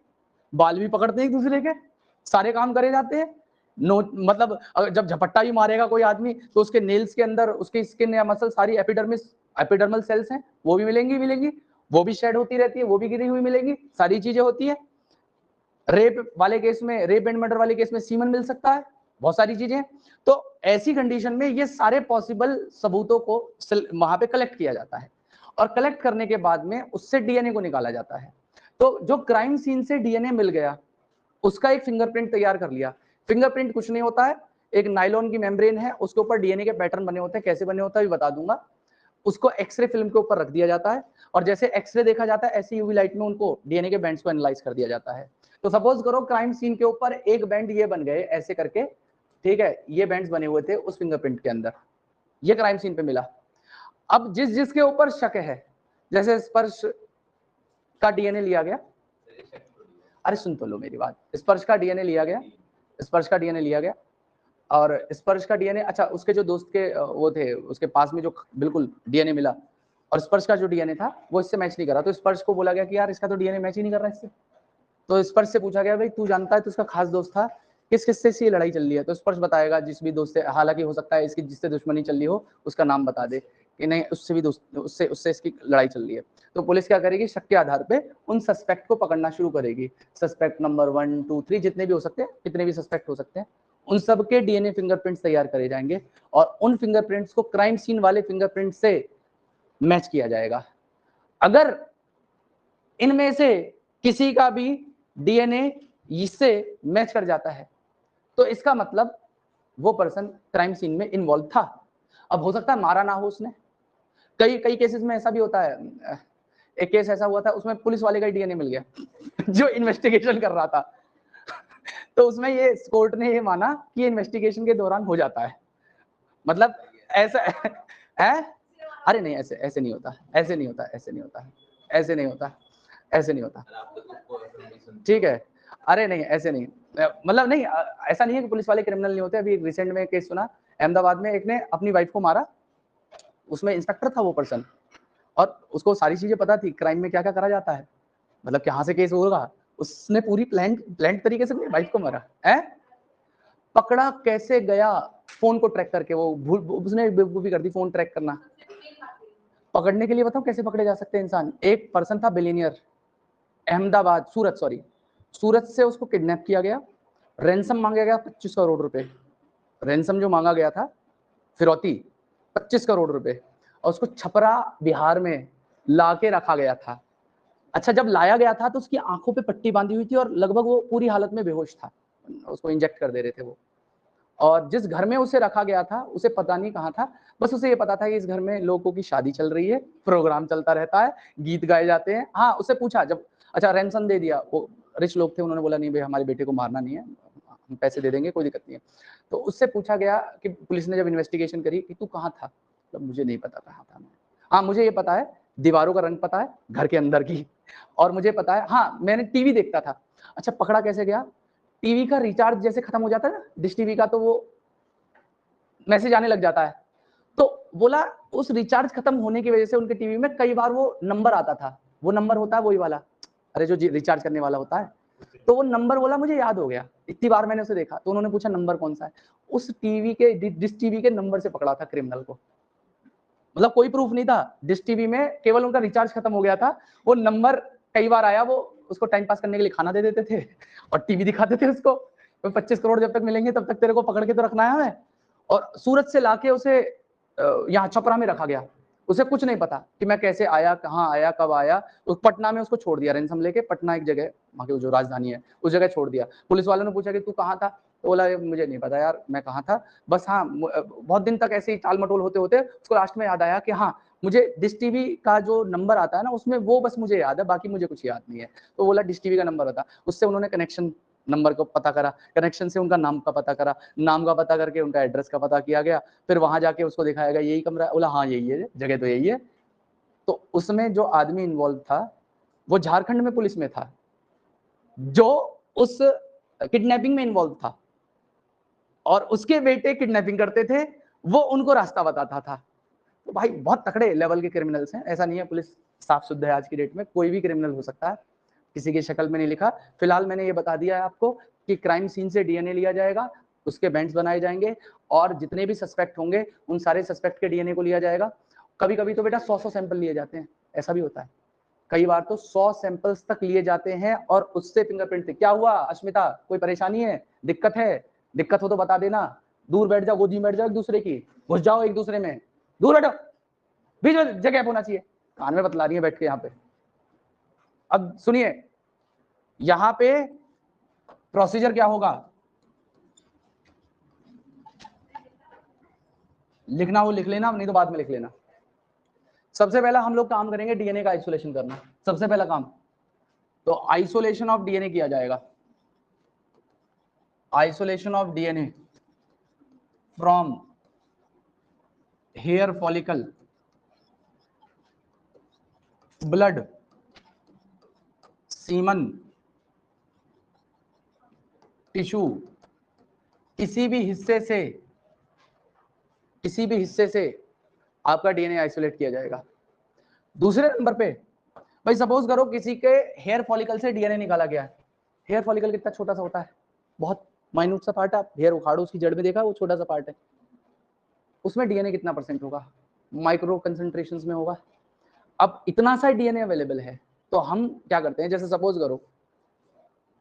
बाल भी पकड़ते हैं एक दूसरे के, सारे काम करे जाते हैं। मतलब जब झपट्टा भी मारेगा कोई आदमी, तो उसके नेल्स के अंदर उसकी स्किन या मसल सारी एपिडर्मल सेल्स हैं, वो भी मिलेंगी, वो भी शेड होती रहती है, वो भी गिरी हुई मिलेगी, सारी चीजें होती है। रेप वाले केस में, रेप एंड मर्डर वाले केस में सीमन मिल सकता है, बहुत सारी चीजें। तो ऐसी कंडीशन में ये सारे पॉसिबल सबूतों को वहां पे कलेक्ट किया जाता है, और कलेक्ट करने के बाद में उससे डीएनए को निकाला जाता है। तो जो क्राइम सीन से डीएनए मिल गया, उसका एक फिंगरप्रिंट तैयार कर लिया। फिंगरप्रिंट कुछ नहीं होता है, एक नायलॉन की मेम्ब्रेन है, उसके ऊपर डीएनए के पैटर्न बने होते हैं, कैसे बने होता है भी बता दूंगा। उसको एक्सरे फिल्म के ऊपर रख दिया जाता है, और जैसे एक्सरे देखा जाता है ऐसे यूवी लाइट में उनको डीएनए के बैंड्स को एनालाइज कर दिया जाता है। तो सपोज करो क्राइम सीन के ऊपर एक बैंड ये बन गए ऐसे करके, ठीक है, ये बैंड्स बने हुए थे उस फिंगरप्रिंट के अंदर, ये क्राइम सीन पे मिला। अब जिसके ऊपर शक है, जैसे स्पर्श का डीएनए लिया गया, अरे सुन तो लो मेरी बात, स्पर्श का डीएनए लिया गया, और स्पर्श का डीएनए, अच्छा उसके जो दोस्त के वो थे, उसके पास में जो बिल्कुल डीएनए मिला, और स्पर्श का जो डीएनए था वो इससे मैच नहीं कर रहा, तो स्पर्श को बोला गया कि यार इसका तो डीएनए मैच ही नहीं कर रहा इससे। तो स्पर्श से पूछा गया, भाई तू जानता है, तो उसका खास दोस्त था, किस किससे इसकी लड़ाई चल रही है, तो स्पर्श बताएगा जिस भी दोस्त से, हालांकि हो सकता है इसकी जिससे दुश्मनी चल रही हो उसका नाम बता दे कि नहीं उससे भी दोस्त, उससे इसकी लड़ाई चल रही है। तो पुलिस क्या करेगी, शक के आधार पे उन सस्पेक्ट को पकड़ना शुरू करेगी, सस्पेक्ट नंबर 1 2 3 जितने भी हो सकते हैं, कितने भी सस्पेक्ट हो सकते हैं, उन सब के डीएनए फिंगरप्रिंट्स तैयार करे जाएंगे, और उन फिंगरप्रिंट्स को क्राइम सीन वाले फिंगरप्रिंट से मैच किया जाएगा। अगर इनमें से किसी का भी डीएनए इससे मैच कर जाता है, तो इसका मतलब वो पर्सन क्राइम सीन में इन्वॉल्व था। अब हो सकता है मारा ना हो उसने, कई कई केसेस में ऐसा भी होता है। एक केस ऐसा हुआ था, उसमें पुलिस वाले का डीएनए मिल गया जो इन्वेस्टिगेशन कर रहा था तो उसमें ये कोर्ट ने ये माना कि इन्वेस्टिगेशन के दौरान हो जाता है, मतलब ऐसा है। अरे नहीं, ऐसे ऐसे नहीं होता, ऐसे नहीं होता, ऐसे नहीं होता, ऐसे नहीं होता, ऐसे नहीं होता, ठीक है। अरे नहीं, ऐसे नहीं, मतलब नहीं, ऐसा नहीं है कि पुलिस वाले क्रिमिनल नहीं होते। अभी रिसेंट में केस सुना, अहमदाबाद में एक ने अपनी वाइफ को मारा, उसमें इंस्पेक्टर था वो पर्सन, और उसको सारी चीजें पता थी क्राइम में क्या क्या करा जाता है, मतलब कहाँ से केस होगा, उसने पूरी प्लान तरीके से अपनी वाइफ को मारा है। पकड़ा कैसे गया, फोन को ट्रैक करके, वो उसने बेवकूफी कर दी, फोन ट्रैक करना। पकड़ने के लिए बताओ कैसे पकड़े जा सकते हैं इंसान। एक पर्सन था बिलियनियर, अहमदाबाद, सूरत से उसको किडनैप किया गया, रैंसम मांगा गया 25 करोड़ रुपए, रैंसम जो मांगा गया था, फिरौती 25 करोड़ रुपए, और उसको छपरा बिहार में लाके रखा गया था। अच्छा, जब लाया गया था तो उसकी आंखों पे पट्टी बांधी हुई थी और लगभग वो पूरी हालत में बेहोश था, उसको इंजेक्ट कर दे रहे थे वो। और जिस घर में उसे रखा गया था उसे पता नहीं कहाँ था, बस उसे ये पता था कि इस घर में लोगों की शादी चल रही है, प्रोग्राम चलता रहता है, गीत गाए जाते हैं। हाँ, उससे पूछा जब, अच्छा रैंसम दे दिया, वो रिच लोग थे, उन्होंने बोला नहीं भाई हमारे बेटे को मारना नहीं है, हम पैसे दे देंगे, कोई दिक्कत नहीं है। तो उससे पूछा गया कि पुलिस ने जब इन्वेस्टिगेशन करी कि तू कहाँ था, तो मुझे नहीं पता कहाँ था मैं। हाँ, मुझे ये पता है दीवारों का रंग पता है घर के अंदर की, और मुझे पता है, हाँ मैंने टीवी देखता था। अच्छा, पकड़ा कैसे गया? टीवी का रिचार्ज जैसे खत्म हो जाता है ना डिश टीवी का, तो वो मैसेज आने लग जाता है। तो बोला उस रिचार्ज खत्म होने की वजह से उनके टीवी में कई बार वो नंबर आता था, वो नंबर होता है वही वाला, अरे जो रिचार्ज करने वाला होता है, तो वो नंबर बोला मुझे याद हो गया, इतनी बार मैंने उसे देखा। तो उन्होंने पूछा नंबर कौन सा है, उस टीवी के डिश टीवी के नंबर से पकड़ा था क्रिमिनल को। मतलब कोई प्रूफ नहीं था, डिश टीवी में केवल उनका रिचार्ज खत्म हो गया था, वो नंबर कई बार आया, वो उसको टाइम पास करने के लिए खाना दे देते थे और टीवी दिखाते थे उसको, 25 करोड़ जब तक मिलेंगे तब तक तेरे को पकड़ के तो रखना है हमें। और सूरत से लाके उसे यहाँ छपरा में रखा गया, उसे कुछ नहीं पता कि मैं कैसे आया, कहाँ आया, कब आया। उस पटना में उसको छोड़ दिया रैंसम लेके, पटना एक जगह वहाँ की जो राजधानी है उस जगह छोड़ दिया। पुलिस वालों ने पूछा कि तू कहाँ था, तो बोला मुझे नहीं पता यार मैं कहाँ था, बस हाँ बहुत दिन तक ऐसे ही टाल मटोल होते होते उसको लास्ट में याद आया कि हाँ मुझे डिश टीवी का जो नंबर आता है ना उसमें वो बस मुझे याद है, बाकी मुझे कुछ याद नहीं है। तो बोला डिश टीवी का नंबर आता, उससे उन्होंने कनेक्शन नंबर को पता करा, कनेक्शन से उनका नाम का पता करा, नाम का पता करके उनका एड्रेस का पता किया गया, फिर वहां जाके उसको दिखाया गया यही कमरा, बोला हाँ यही है, जगह तो यही है। तो उसमें जो आदमी इन्वॉल्व था वो झारखंड में पुलिस में था, जो उस किडनैपिंग में इन्वॉल्व था, और उसके बेटे किडनैपिंग करते थे, वो उनको रास्ता बताता था। तो भाई बहुत तकड़े लेवल के क्रिमिनल्स हैं, ऐसा नहीं है पुलिस साफ शुद्ध है आज की डेट में, कोई भी क्रिमिनल हो सकता है, किसी की शक्ल में नहीं लिखा। फिलहाल मैंने ये बता दिया है आपको कि क्राइम सीन से डीएनए लिया जाएगा, उसके बैंड्स बनाए जाएंगे, और जितने भी सस्पेक्ट होंगे उन सारे सस्पेक्ट के डीएनए को लिया जाएगा। कभी कभी तो बेटा 100 सैंपल लिए जाते हैं, ऐसा भी होता है, कई बार तो 100 सैंपल्स तक लिए जाते हैं और उससे फिंगरप्रिंट। क्या हुआ अश्मिता, कोई परेशानी है, दिक्कत है? दिक्कत हो तो बता देना, दूर बैठ जाओ, गोदी में बैठ जाओ एक दूसरे की, घुस जाओ एक दूसरे में, दूर बैठो, बीच में जगह होना चाहिए, कान में बतला रही है बैठ के यहाँ पे। अब सुनिए, यहाँ पे प्रोसीजर क्या होगा, लिखना हो लिख लेना, नहीं तो बाद में लिख लेना। सबसे पहला हम लोग काम करेंगे डीएनए का आइसोलेशन करना, सबसे पहला काम। तो आइसोलेशन ऑफ डीएनए किया जाएगा, isolation of DNA from here follicle, blood, semen, tissue, किसी भी हिस्से से आपका डीएनए आइसोलेट किया जाएगा। दूसरे नंबर पे भाई सपोज करो किसी के हेयर फॉलिकल से डीएनए निकाला गया है। हेयर फॉलिकल कितना छोटा सा होता है, बहुत माइन्यूट सा पार्ट है, आप हेयर उखाड़ो उसकी जड़ में देखा, वो छोटा सा पार्ट है, उसमें डीएनए कितना परसेंट होगा, माइक्रो कंसेंट्रेशंस में होगा। अब इतना सा डीएनए अवेलेबल है, तो हम क्या करते हैं, जैसे सपोज करो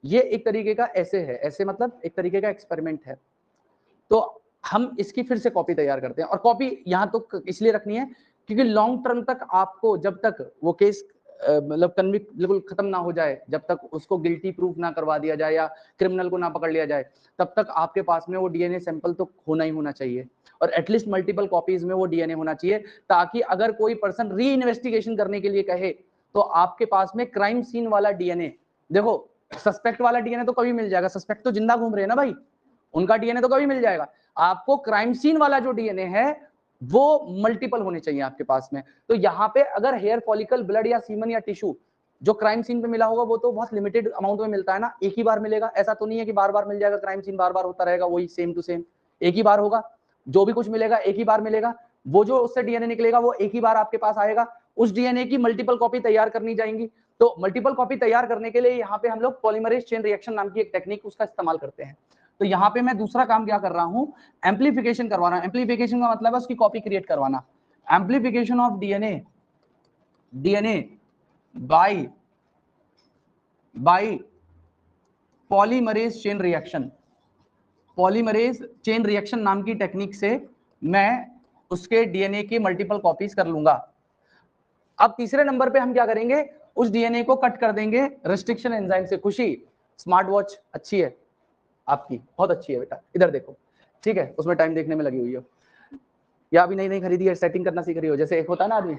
ये एक तरीके का ऐसे है, ऐसे मतलब एक तरीके का एक्सपेरिमेंट है, तो हम इसकी फिर से कॉपी तैयार करते हैं। और कॉपी यहाँ तो इसलिए रखनी है क्योंकि लॉन्ग टर्म तक आपको, जब तक वो केस मतलब कन्विक्ट बिल्कुल खत्म ना हो जाए, जब तक उसको गिल्टी प्रूफ ना करवा दिया जाए या क्रिमिनल को ना पकड़ लिया जाए, तब तक आपके पास में वो डीएनए सैंपल तो होना ही होना चाहिए, और एटलीस्ट मल्टीपल कॉपीज में वो डीएनए होना चाहिए, ताकि अगर कोई पर्सन री इन्वेस्टिगेशन करने के लिए कहे तो आपके पास में क्राइम सीन वाला डीएनए, देखो सस्पेक्ट वाला डीएनए तो कभी मिल जाएगा, सस्पेक्ट तो जिंदा घूम रहे हैं ना भाई, उनका डीएनए तो कभी मिल जाएगा, आपको क्राइम सीन वाला जो डीएनए है वो मल्टीपल होने चाहिए आपके पास में। तो यहाँ पे अगर हेयर फॉलिकल, ब्लड या सीमन या टिश्यू जो क्राइम सीन पे मिला होगा वो तो बहुत लिमिटेड अमाउंट में मिलता है ना, एक ही बार मिलेगा, ऐसा तो नहीं है कि बार बार मिल जाएगा, क्राइम सीन बार बार होता रहेगा, वही सेम टू सेम एक ही बार होगा, जो भी कुछ मिलेगा एक ही बार मिलेगा, वो जो उससे डीएनए निकलेगा वो एक ही बार आपके पास आएगा, उस डीएनए की मल्टीपल कॉपी तैयार करनी जाएंगी। तो मल्टीपल कॉपी तैयार करने के लिए यहाँ पे हम लोग पॉलीमरेज चेन रिएक्शन नाम की एक टेक्निक उसका इस्तेमाल करते हैं। तो यहाँ पे मैं दूसरा काम क्या कर रहा हूँ, एम्प्लीफिकेशन करवाना। एम्प्लीफिकेशन का मतलब है उसकी कॉपी क्रिएट करवाना, amplification of DNA by polymerase chain reaction, polymerase chain reaction नाम की टेक्निक से मैं उसके डीएनए की मल्टीपल कॉपीज कर लूंगा। अब तीसरे नंबर पे हम क्या करेंगे, उस डीएनए को कट कर देंगे रेस्ट्रिक्शन एंजाइम से। खुशी स्मार्ट वॉच अच्छी है आपकी, बहुत अच्छी है बेटा, इधर देखो, ठीक है, उसमें टाइम देखने में लगी हुई हो, या अभी नई नई खरीदी है, सेटिंग करना सीख रही हो, जैसे एक होता है ना आदमी,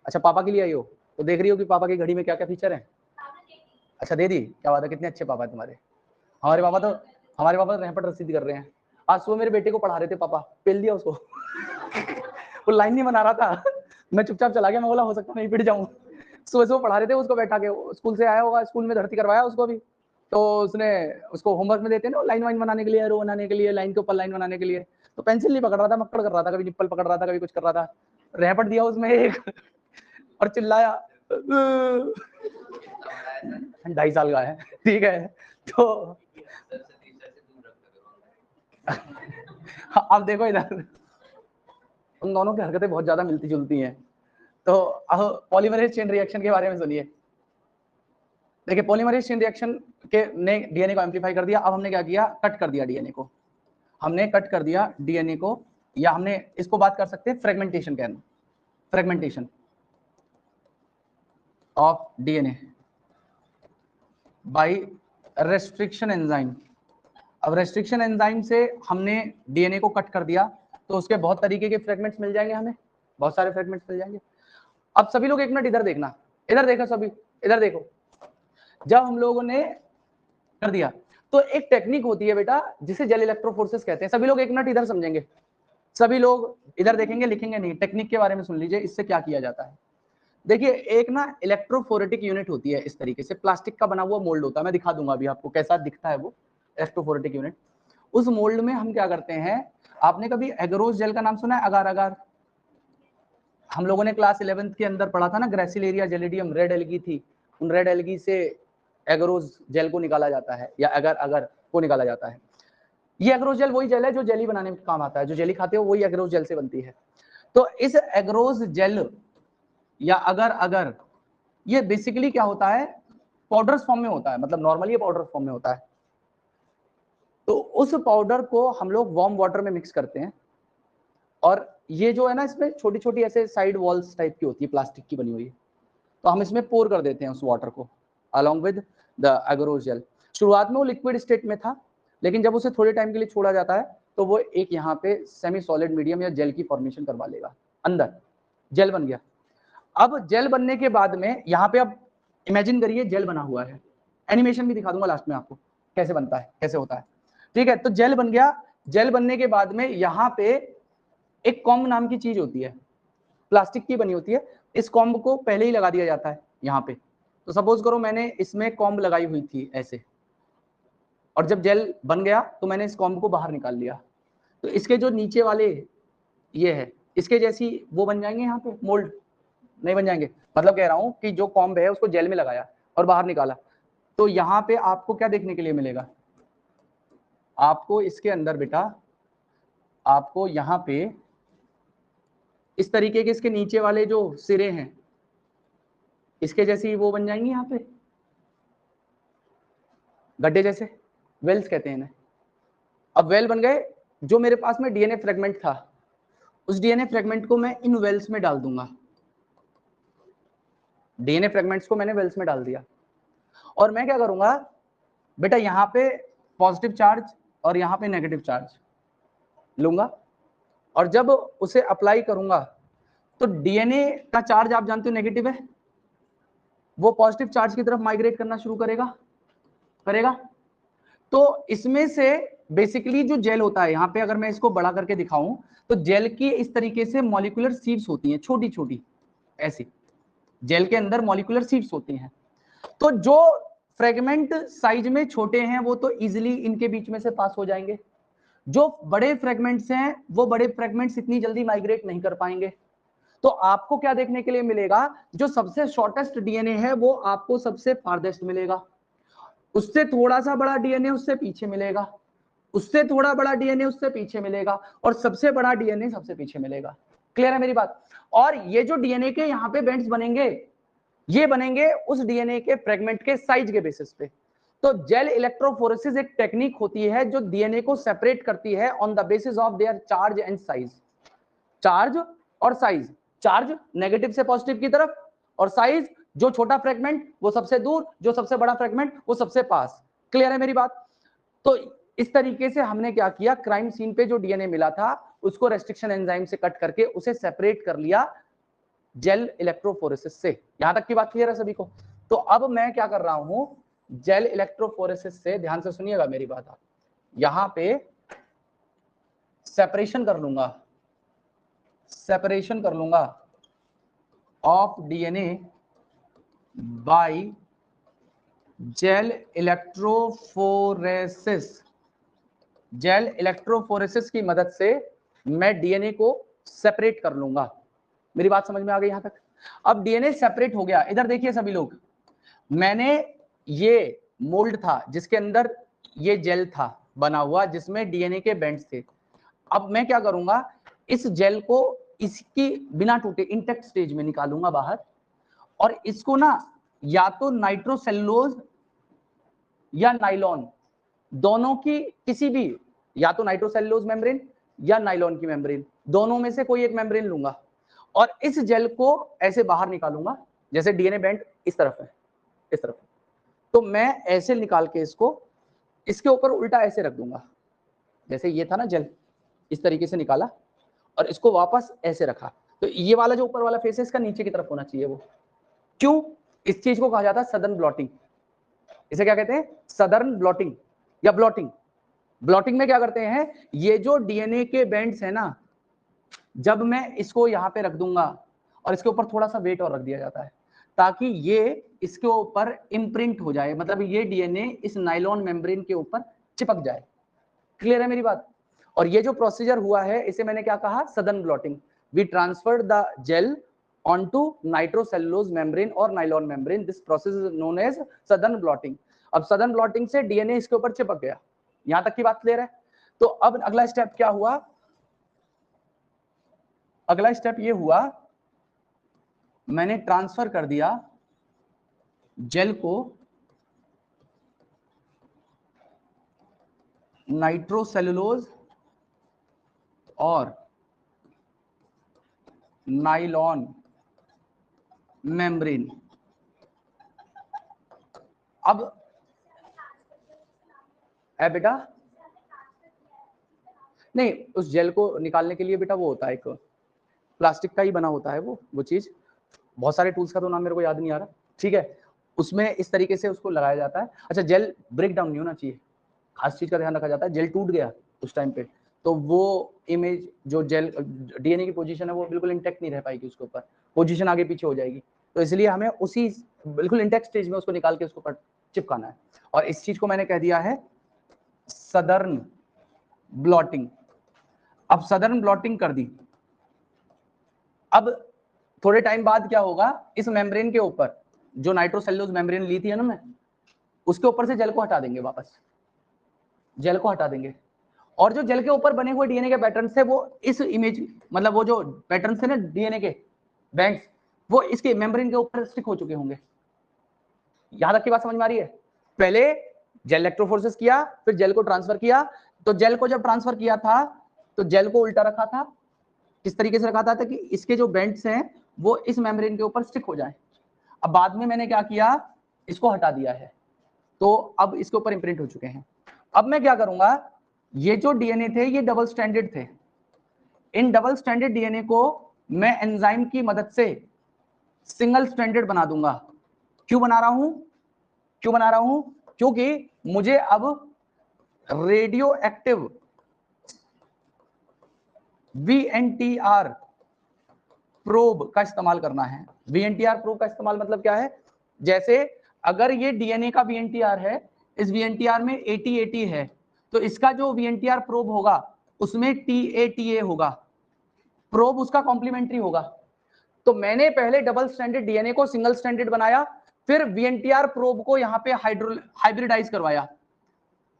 अच्छा पापा के लिए आई हो तो देख रही हो कि पापा की घड़ी में क्या क्या फीचर है। अच्छा दे दी, क्या बात है, कितने अच्छे पापा है तुम्हारे। हमारे पापा तो रहपट रसीद कर रहे हैं। आज सुबह मेरे बेटे को पढ़ा रहे थे पापा, पेल दिया उसको वो लाइन नहीं बना रहा था मैं चुपचाप चला गया, मैं बोला हो सकता नहीं पिट जाऊं। सुबह सुबह पढ़ा रहे थे उसको, बैठा के स्कूल से आया होगा, स्कूल में भर्ती करवाया उसको भी, तो उसने उसको होमवर्क में देते हैं ना लाइन वाइन बनाने के लिए, एरो बनाने के लिए, लाइन के ऊपर लाइन बनाने के लिए, तो पेंसिल नहीं पकड़ रहा था, मक्कड़ कर रहा था, कभी निप्पल पकड़ रहा था, कभी कुछ कर रहा था, रहपट दिया उसमें एक और चिल्लाया 2.5 साल का है, ठीक है। तो अब देखो इधर उन दोनों की हरकतें बहुत ज्यादा मिलती जुलती हैं। तो अब पॉलीमरेज चेन रिएक्शन के बारे में सुनिए। देखिए पॉलीमरेज चेन रिएक्शन के ने डीएनए को एम्पलीफाई कर दिया। अब हमने क्या किया, कट कर दिया डीएनए को, हमने कट कर दिया डीएनए को, या हमने इसको बात कर सकते हैं फ्रेगमेंटेशन कहना, fragmentation of DNA by restriction enzyme. अब रेस्ट्रिक्शन एंजाइम से हमने डीएनए को कट कर दिया, तो उसके बहुत तरीके के फ्रेगमेंट्स मिल जाएंगे, हमें बहुत सारे फ्रेगमेंट्स मिल जाएंगे। अब सभी लोग एक मिनट इधर देखना, इधर देखो सभी, इधर देखो। जब हम लोगों ने कर दिया तो एक टेक्निक होती है बेटा जिसे जेल इलेक्ट्रोफोरेसिस कहते हैं। सभी लोग एक मिनट इधर समझेंगे, सभी लोग इधर देखेंगे, लिखेंगे नहीं, टेक्निक के बारे में सुन लीजिए, इससे क्या किया जाता है। देखिए एक ना इलेक्ट्रोफोरेटिक यूनिट होती है, इस तरीके से प्लास्टिक का बना हुआ मोल्ड होता है, मैं दिखा दूंगा अभी आपको कैसा दिखता है वो इलेक्ट्रोफोरेटिक यूनिट। उस मोल्ड में हम क्या करते हैं, आपने कभी एगरोज जेल का नाम सुना है, अगार अगार, हम लोगों ने क्लास 11th के अंदर पढ़ा था ना, ग्रेसिलेरिया जेलिडियम, रेड एल्गी थी, उन रेड एल्गी से एगरोज जेल को निकाला जाता है, या अगर अगर को निकाला जाता है। ये एग्रोज जेल वही जेल है जो जेली बनाने में काम आता है, जो जेली खाते हो वही एग्रोज जेल से बनती है। तो इस एग्रोज जेल या अगर अगर ये बेसिकली क्या होता है, पाउडर फॉर्म में होता है, मतलब नॉर्मली ये पाउडर फॉर्म में होता है। तो उस पाउडर को हम लोग वार्म वाटर में मिक्स करते हैं, और ये जो है ना इसमें छोटी छोटी ऐसे साइड वॉल्स टाइप की होती है, प्लास्टिक की बनी हुई, तो हम इसमें पोर कर देते हैं उस वाटर को along with the agarose gel. शुरुआत में वो लिक्विड स्टेट में था, लेकिन जब उसे थोड़े टाइम के लिए छोड़ा जाता है तो वो एक यहाँ पे सेमी सॉलिड मीडियम या जेल की फॉर्मेशन करवा लेगा, अंदर जेल बन गया। अब जेल बनने के बाद में यहाँ पे अब इमेजिन करिए जेल बना हुआ है, एनिमेशन भी दिखा दूंगा लास्ट में आपको कैसे बनता है, कैसे होता है, ठीक है। तो जेल बन गया, जेल बनने के बाद में यहाँ पे एक कॉम्ब नाम की चीज होती है, प्लास्टिक की बनी होती है, इस कॉम्ब को पहले ही लगा दिया जाता है यहाँ पे। तो सपोज करो मैंने इसमें कॉम्ब लगाई हुई थी ऐसे, और जब जेल बन गया तो मैंने इस कॉम्ब को बाहर निकाल लिया, तो इसके जो नीचे वाले ये है, इसके जैसी वो बन जाएंगे यहाँ पे मोल्ड, नहीं बन जाएंगे। मतलब कह रहा हूँ कि जो कॉम्ब है उसको जेल में लगाया और बाहर निकाला, तो यहाँ पे आपको क्या देखने के लिए मिलेगा, आपको इसके अंदर बेटा, आपको यहाँ पे इस तरीके के इसके नीचे वाले जो सिरे हैं इसके जैसी वो बन जाएंगी, यहाँ पे गड्ढे जैसे, वेल्स कहते हैं इन्हें। अब वेल बन गए, जो मेरे पास में डीएनए फ्रेगमेंट था उस डीएनए फ्रेगमेंट को मैं इन वेल्स में डाल दूंगा, डीएनए फ्रेगमेंट्स को मैंने वेल्स में डाल दिया, और मैं क्या करूंगा बेटा, यहाँ पे पॉजिटिव चार्ज और यहाँ पे नेगेटिव चार्ज लूंगा, और जब उसे अप्लाई करूंगा तो डीएनए का चार्ज आप जानते हो नेगेटिव है, वो पॉजिटिव चार्ज की तरफ माइग्रेट करना शुरू करेगा, तो इसमें से बेसिकली जो जेल होता है, यहाँ पे अगर मैं इसको बड़ा करके दिखाऊं तो जेल की इस तरीके से मॉलिक्यूलर सीड्स होती हैं, छोटी छोटी ऐसी, जेल के अंदर मॉलिक्यूलर सीड्स होती हैं। तो जो फ्रेगमेंट साइज में छोटे हैं वो तो इजीली इनके बीच में से पास हो जाएंगे, जो बड़े फ्रेगमेंट्स हैं वो बड़े फ्रेगमेंट्स इतनी जल्दी माइग्रेट नहीं कर पाएंगे। तो आपको क्या देखने के लिए मिलेगा, जो सबसे शॉर्टेस्ट डीएनए है वो आपको सबसे फारदेस्ट मिलेगा, उससे थोड़ा सा बड़ा डीएनए उससे पीछे मिलेगा, उससे थोड़ा बड़ा डीएनए उससे पीछे मिलेगा, और सबसे बड़ा डीएनए सबसे पीछे मिलेगा। क्लियर है मेरी बात। और ये जो डीएनए के यहाँ पे बेंड्स बनेंगे, ये बनेंगे उस डीएनए के फ्रेगमेंट के साइज के बेसिस पे। तो जेल इलेक्ट्रोफोरेसिस एक टेक्निक होती है जो डीएनए को सेपरेट करती है on the basis of their charge and size, charge और साइज, चार्ज नेगेटिव से पॉजिटिव की तरफ, और साइज जो छोटा फ्रेगमेंट वो सबसे दूर, जो सबसे बड़ा फ्रेगमेंट वो सबसे पास। क्लियर है मेरी बात। तो इस तरीके से हमने क्या किया, क्राइम सीन पे जो डीएनए मिला था उसको रेस्ट्रिक्शन एंजाइम से कट करके उसे सेपरेट कर लिया जेल इलेक्ट्रोफोरेसिस से। यहां तक की बात क्लियर है सभी को? तो अब मैं क्या कर रहा हूं, जेल इलेक्ट्रोफोरेसिस से, ध्यान से सुनिएगा मेरी बात, आप यहां पे सेपरेशन कर लूंगा of DNA by gel electrophoresis. Gel electrophoresis की मदद से मैं डीएनए को सेपरेट कर लूंगा। मेरी बात समझ में आ गई यहां तक? अब डीएनए सेपरेट हो गया। इधर देखिए सभी लोग, मैंने ये मोल्ड था जिसके अंदर ये जेल था बना हुआ जिसमें डीएनए के बेंड्स थे। अब मैं क्या करूंगा, इस जेल को इसकी बिना टूटे इंटेक्ट स्टेज में निकालूंगा बाहर, और इसको ना या तो नाइट्रोसेलुलोज या नाइलॉन, दोनों की किसी भी, या तो नाइट्रोसेलुलोज मेम्ब्रेन या नाइलॉन की मेम्ब्रेन, दोनों में से कोई एक मेम्ब्रेन लूंगा और इस जेल को ऐसे बाहर निकालूंगा। जैसे डीएनए बेंड इस तरफ है, इस तरफ, तो मैं ऐसे निकाल के इसको इसके ऊपर उल्टा ऐसे रख दूंगा। जैसे ये था ना जेल, इस तरीके से निकाला और इसको वापस ऐसे रखा, तो ये वाला जो ऊपर वाला फेस है इसका नीचे की तरफ होना चाहिए। वो क्यों? इस चीज को कहा जाता है सदर्न ब्लॉटिंग। इसे क्या कहते हैं? सदर्न ब्लॉटिंग या ब्लॉटिंग। ब्लॉटिंग में क्या करते हैं, ये जो डीएनए के बेंड्स है ना, जब मैं इसको यहां पे रख दूंगा और इसके ऊपर थोड़ा सा वेट और रख दिया जाता है ताकि ये इसके ऊपर इम्प्रिंट हो जाए, मतलब ये डीएनए इस नाइलॉन मेम्ब्रेन के ऊपर चिपक जाए। क्लियर है मेरी बात? और ये जो प्रोसीजर हुआ है इसे मैंने क्या कहा, southern blotting. We transferred the gel onto nitrocellulose membrane or nylon membrane. This process is known as southern blotting. अब southern blotting से डीएनए इसके ऊपर चिपक गया। यहां तक की बात क्लियर है? तो अब अगला स्टेप क्या हुआ, अगला स्टेप ये हुआ, मैंने ट्रांसफर कर दिया जेल को नाइट्रोसेलुलोज और नाइलॉन मेम्ब्रेन। अब बेटा नहीं, उस जेल को निकालने के लिए बेटा वो होता है एक प्लास्टिक का ही बना होता है वो चीज, बहुत सारे टूल्स का तो नाम मेरे को याद नहीं आ रहा, ठीक है, उसमें इस तरीके से उसको लगाया जाता है। अच्छा, जेल ब्रेक डाउन नहीं होना चाहिए, खास चीज का ध्यान रखा जाता है। जेल टूट गया उस टाइम पे तो वो इमेज जो जेल डीएनए की पोजीशन है वो बिल्कुल इंटैक्ट नहीं रह पाएगी, उसके ऊपर पोजीशन आगे पीछे हो जाएगी। तो इसलिए हमें उसी बिल्कुल इंटैक्ट स्टेज में उसको निकाल के उसको ऊपर चिपकाना है, और इस चीज को मैंने कह दिया है सदर्न ब्लॉटिंग। अब सदर्न ब्लॉटिंग कर दी, अब थोड़े टाइम बाद क्या होगा, इस मेम्ब्रेन के ऊपर जो नाइट्रोसेलुलोज मेम्ब्रेन ली थी है ना मैं, उसके ऊपर से जेल को हटा देंगे, वापस जेल को हटा देंगे, और जो जेल के ऊपर बने हुए डीएनए के पैटर्न्स है वो इस इमेज, मतलब वो जो पैटर्न्स है ना डीएनए के बैंड्स, वो इसके मेम्ब्रेन के ऊपर स्टिक हो चुके होंगे। यहां तक की बात समझ में आ रही है? पहले जेल इलेक्ट्रोफोरेसिस किया, फिर जेल को ट्रांसफर किया, तो जेल को जब ट्रांसफर किया था तो जेल को उल्टा रखा था। किस तरीके से रखा था कि इसके जो बेंड्स हैं वो इस मेम्ब्रेन के ऊपर स्टिक हो जाए। अब बाद में मैंने क्या किया, इसको हटा दिया है, तो अब इसके ऊपर इंप्रिंट हो चुके हैं। अब मैं क्या करूंगा, ये जो डीएनए थे ये डबल स्ट्रैंडेड थे, इन डबल स्ट्रैंडेड डीएनए को मैं एंजाइम की मदद से सिंगल स्ट्रैंडेड बना दूंगा। क्यों बना रहा हूं, क्यों बना रहा हूं? क्योंकि मुझे अब रेडियो एक्टिव VNTR प्रोब का इस्तेमाल करना है। VNTR प्रोब का इस्तेमाल मतलब क्या है, जैसे अगर ये डीएनए का VNTR है, इस VNTR में AT-AT है, तो इसका जो VNTR प्रोब होगा उसमें TA-TA होगा, प्रोब उसका कॉम्प्लीमेंट्री होगा। तो मैंने पहले डबल स्ट्रैंडेड डीएनए को सिंगल स्ट्रैंडेड बनाया, फिर VNTR प्रोब को यहाँ पे हाइब्रिडाइज करवाया,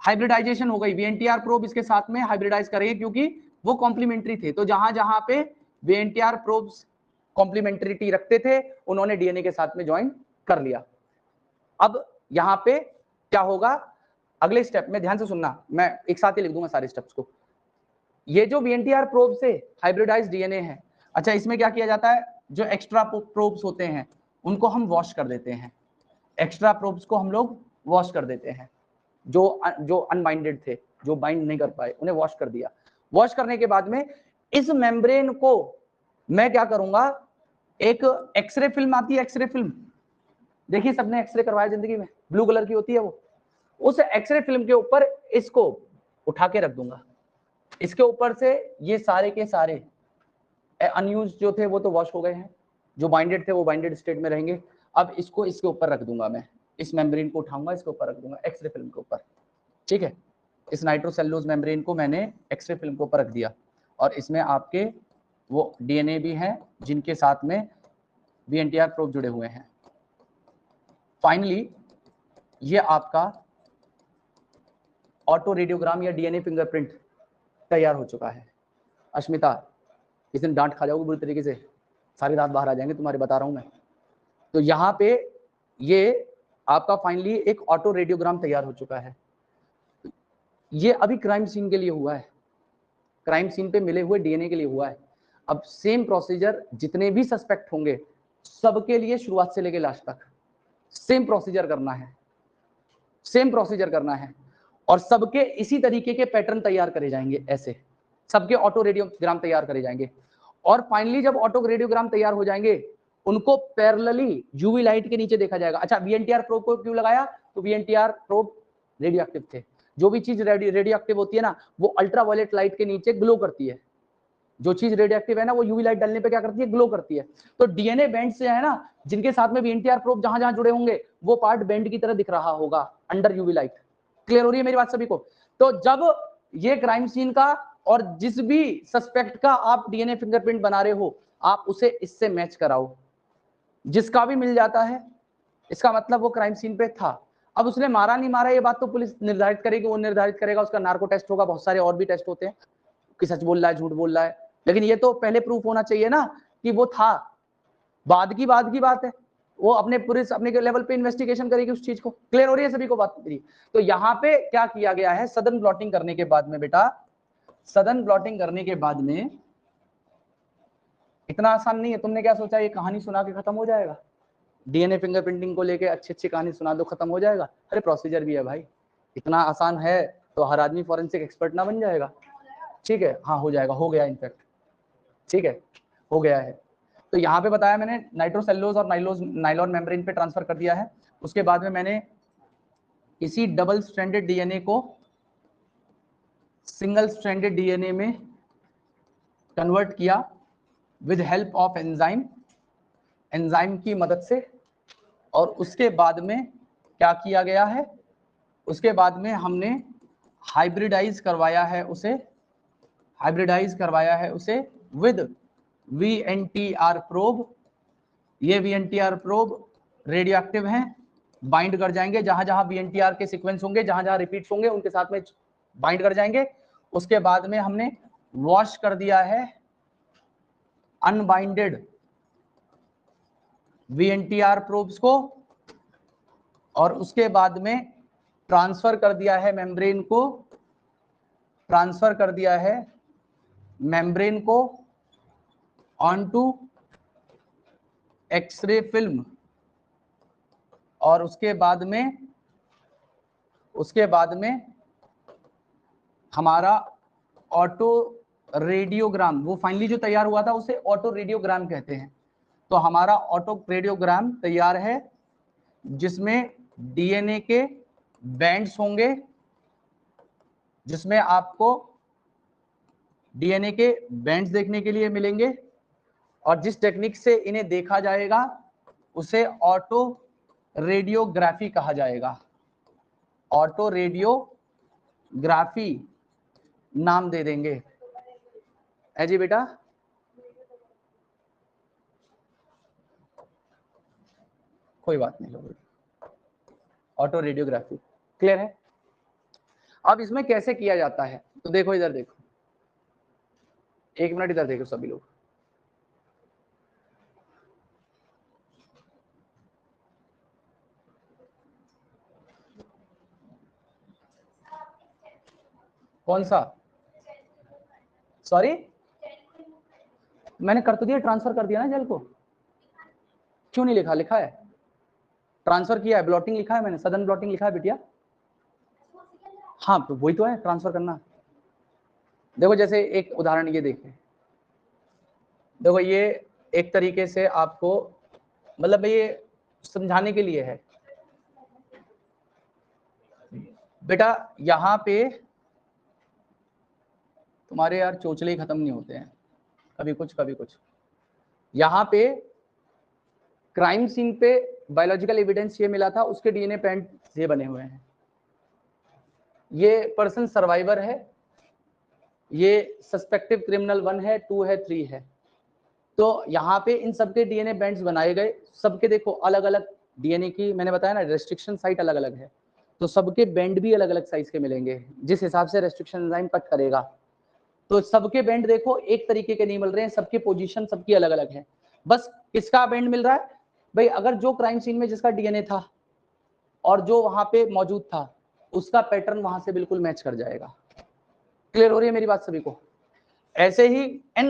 हाइब्रिडाइजेशन हो गई, VNTR प्रोब इसके साथ में हाइब्रिडाइज करेंगे क्योंकि वो कॉम्प्लीमेंट्री थे। तो जहां जहां पे VNTR प्रोब्स कॉम्प्लीमेंट्रिटी रखते थे उन्होंने डीएनए के साथ में ज्वाइन कर लिया। अब यहां पे क्या होगा, अगले स्टेप में ध्यान से सुनना, मैं एक साथ ही लिख दूंगा सारे स्टेप्स को। ये जो VNTR प्रोब से हाइब्रिडाइज डीएनए है, अच्छा इसमें क्या किया जाता है, जो एक्स्ट्रा प्रोब्स होते हैं उनको हम वॉश कर देते हैं, एक्स्ट्रा प्रोब्स को हम लोग वॉश कर देते हैं जो अनबाइंडेड थे। जो बाइंड नहीं कर पाए उन्हें वॉश कर दिया। वॉश करने के बाद में इस मेम्ब्रेन को मैं क्या करूंगा, एक एक्सरे फिल्म आती है, एक्सरे फिल्म देखिए सबने एक्सरे करवाया जिंदगी में, ब्लू कलर की होती है वो, उस एक्सरे फिल्म के ऊपर इसको उठा के रख दूंगा। इसके ऊपर से ये सारे के सारे अनयूज जो थे वो तो वॉश हो गए हैं, जो बाइंडेड थे वो बाइंडेड स्टेट में रहेंगे। अब इसको इसके ऊपर रख दूंगा, मैं इस मेम्ब्रेन को उठाऊंगा, इसके ऊपर रख दूंगा एक्सरे फिल्म के ऊपर, ठीक है। इस नाइट्रोसेलुलोज मेम्ब्रेन को मैंने एक्सरे फिल्म के ऊपर रख दिया और इसमें आपके वो डीएनए भी हैं जिनके साथ में वीएनटीआर प्रोब जुड़े हुए हैं। फाइनली ये आपका ऑटो रेडियोग्राम या डीएनए फिंगरप्रिंट तैयार हो चुका है। अश्मिता इस दिन डांट खा जाओगे बुरी तरीके से, सारे दांत बाहर आ जाएंगे तुम्हारे, बता रहा हूं मैं। तो यहाँ पे ये आपका फाइनली एक ऑटो रेडियोग्राम तैयार हो चुका है। ये अभी क्राइम सीन के लिए हुआ है, क्राइम सीन पे मिले हुए डीएनए के लिए हुआ है। अब सेम प्रोसीजर जितने भी सस्पेक्ट होंगे सबके लिए शुरुआत से लेके लास्ट तक सेम प्रोसीजर करना है, सेम प्रोसीजर करना है और सबके इसी तरीके के पैटर्न तैयार करे जाएंगे, ऐसे सबके ऑटो रेडियोग्राम तैयार करे जाएंगे। और फाइनली जब ऑटो रेडियोग्राम तैयार हो जाएंगे उनको पैरेलली यूवी लाइट के नीचे देखा जाएगा। अच्छा, वीएनटीआर प्रोब को क्यों लगाया, तो वीएनटीआर प्रोब रेडियो एक्टिव थे। जो भी चीज रेडियो एक्टिव होती है ना वो अल्ट्रावायलेट लाइट के नीचे ग्लो करती है। जो चीज रेडियो एक्टिव है ना वो यूवी लाइट डालने पे क्या करती है, ग्लो करती है। तो डीएनए बैंड से है ना जिनके साथ में वीएनटीआर प्रोब जहां जहां जुड़े होंगे वो पार्ट बैंड की तरह दिख रहा होगा अंडर यूवी लाइट। क्लियर हो रही है मेरी बात सभी को? तो जब ये क्राइम सीन का और जिस भी सस्पेक्ट का आप डीएनए फिंगरप्रिंट बना रहे हो आप उसे इससे मैच कराओ, जिसका भी मिल जाता है इसका मतलब वो क्राइम सीन पे था। अब उसने मारा नहीं मारा ये बात तो पुलिस निर्धारित करेगी, वो निर्धारित करेगा, उसका नार्को टेस्ट होगा, बहुत सारे और भी टेस्ट होते हैं कि सच बोल रहा है झूठ बोल रहा है, लेकिन ये तो पहले प्रूफ होना चाहिए ना कि वो था। बाद की बात है, वो अपने पुलिस अपने के लेवल पे इन्वेस्टिगेशन करेगी उस चीज को। क्लियर हो रही है सभी को बात मेरी? तो यहाँ पे क्या किया गया है, सडन ब्लॉटिंग करने के बाद में बेटा, सडन ब्लॉटिंग करने के बाद में इतना आसान नहीं है। तुमने क्या सोचा ये कहानी सुना के खत्म हो जाएगा, डीएनए फिंगरप्रिंटिंग को लेके अच्छी अच्छी कहानी सुना दो खत्म हो जाएगा? अरे प्रोसीजर भी है भाई, इतना आसान है तो हर आदमी फॉरेंसिक एक्सपर्ट ना बन जाएगा। ठीक है, हाँ हो जाएगा, हो गया इनफैक्ट, ठीक है हो गया है। तो यहाँ पे बताया मैंने नाइट्रोसेलुलोज और नाइलॉन मेम्ब्रेन पे ट्रांसफर कर दिया है। उसके बाद में मैंने इसी डबल स्ट्रैंडेड डीएनए को सिंगल स्ट्रैंडेड डीएनए में कन्वर्ट किया with help of enzyme, enzyme की मदद से। और उसके बाद में क्या किया गया है, उसके बाद में हमने हाइब्रिडाइज करवाया है उसे, हाइब्रिडाइज करवाया है उसे विद वीएनटीआर प्रोब। ये वीएनटीआर प्रोब रेडियो एक्टिव हैं, बाइंड कर जाएंगे जहां जहां वीएनटीआर के सीक्वेंस होंगे, जहां जहां रिपीट्स होंगे उनके साथ में बाइंड कर जाएंगे। उसके बाद में हमने वॉश कर दिया है अनबाइंडेड वीएनटीआर प्रोब्स को और उसके बाद में ट्रांसफर कर दिया है मेम्ब्रेन को, ट्रांसफर कर दिया है मेम्ब्रेन को ऑनटू एक्सरे फिल्म। और उसके बाद में हमारा ऑटो रेडियोग्राम, वो फाइनली जो तैयार हुआ था उसे ऑटो रेडियोग्राम कहते हैं। तो हमारा ऑटो रेडियोग्राम तैयार है जिसमें डीएनए के बैंड्स होंगे, जिसमें आपको डीएनए के बैंड्स देखने के लिए मिलेंगे और जिस टेक्निक से इन्हें देखा जाएगा उसे ऑटो रेडियोग्राफी कहा जाएगा। ऑटो रेडियोग्राफी नाम दे देंगे। है जी बेटा, कोई बात नहीं, ऑटो रेडियोग्राफी क्लियर है। अब इसमें कैसे किया जाता है तो देखो, इधर देखो, एक मिनट इधर देखो सभी लोग। कौन सा? सॉरी, मैंने कर तो दिया, ट्रांसफर कर दिया ना जेल को। क्यों नहीं लिखा? लिखा है, ट्रांसफर किया है, ब्लॉटिंग लिखा है मैंने, सडन ब्लॉटिंग लिखा है बिटिया। हाँ, तो वही तो है ट्रांसफर करना। देखो जैसे एक उदाहरण ये देखें, देखो ये एक तरीके से आपको मतलब ये समझाने के लिए है बेटा, यहाँ पे तुम्हारे यार चोचले खत्म नहीं होते हैं, कभी कुछ कभी कुछ। यहाँ पे क्राइम सीन पे बायोलॉजिकल एविडेंस ये मिला था, उसके डीएनए पैंट ये बने हुए हैं। ये पर्सन सर्वाइवर है, ये सस्पेक्टिव क्रिमिनल 1 है, 2 है, 3 है। तो यहाँ पे इन सबके डीएनए बैंड्स बनाए गए, सबके देखो अलग अलग डीएनए की, मैंने बताया ना रेस्ट्रिक्शन साइट अलग अलग है, तो सबके बैंड भी अलग अलग साइज के मिलेंगे जिस हिसाब से रेस्ट्रिक्शन एंजाइम कट करेगा। तो सबके बैंड देखो एक तरीके के नहीं मिल रहे हैं, सबके पोजीशन सबकी अलग अलग है। बस किसका बैंड मिल रहा है भाई, अगर जो क्राइम सीन में जिसका डीएनए था और जो वहां पे मौजूद था उसका पैटर्न वहां से बिल्कुल मैच कर जाएगा। क्लियर हो रही है मेरी बात सभी को? ऐसे ही एन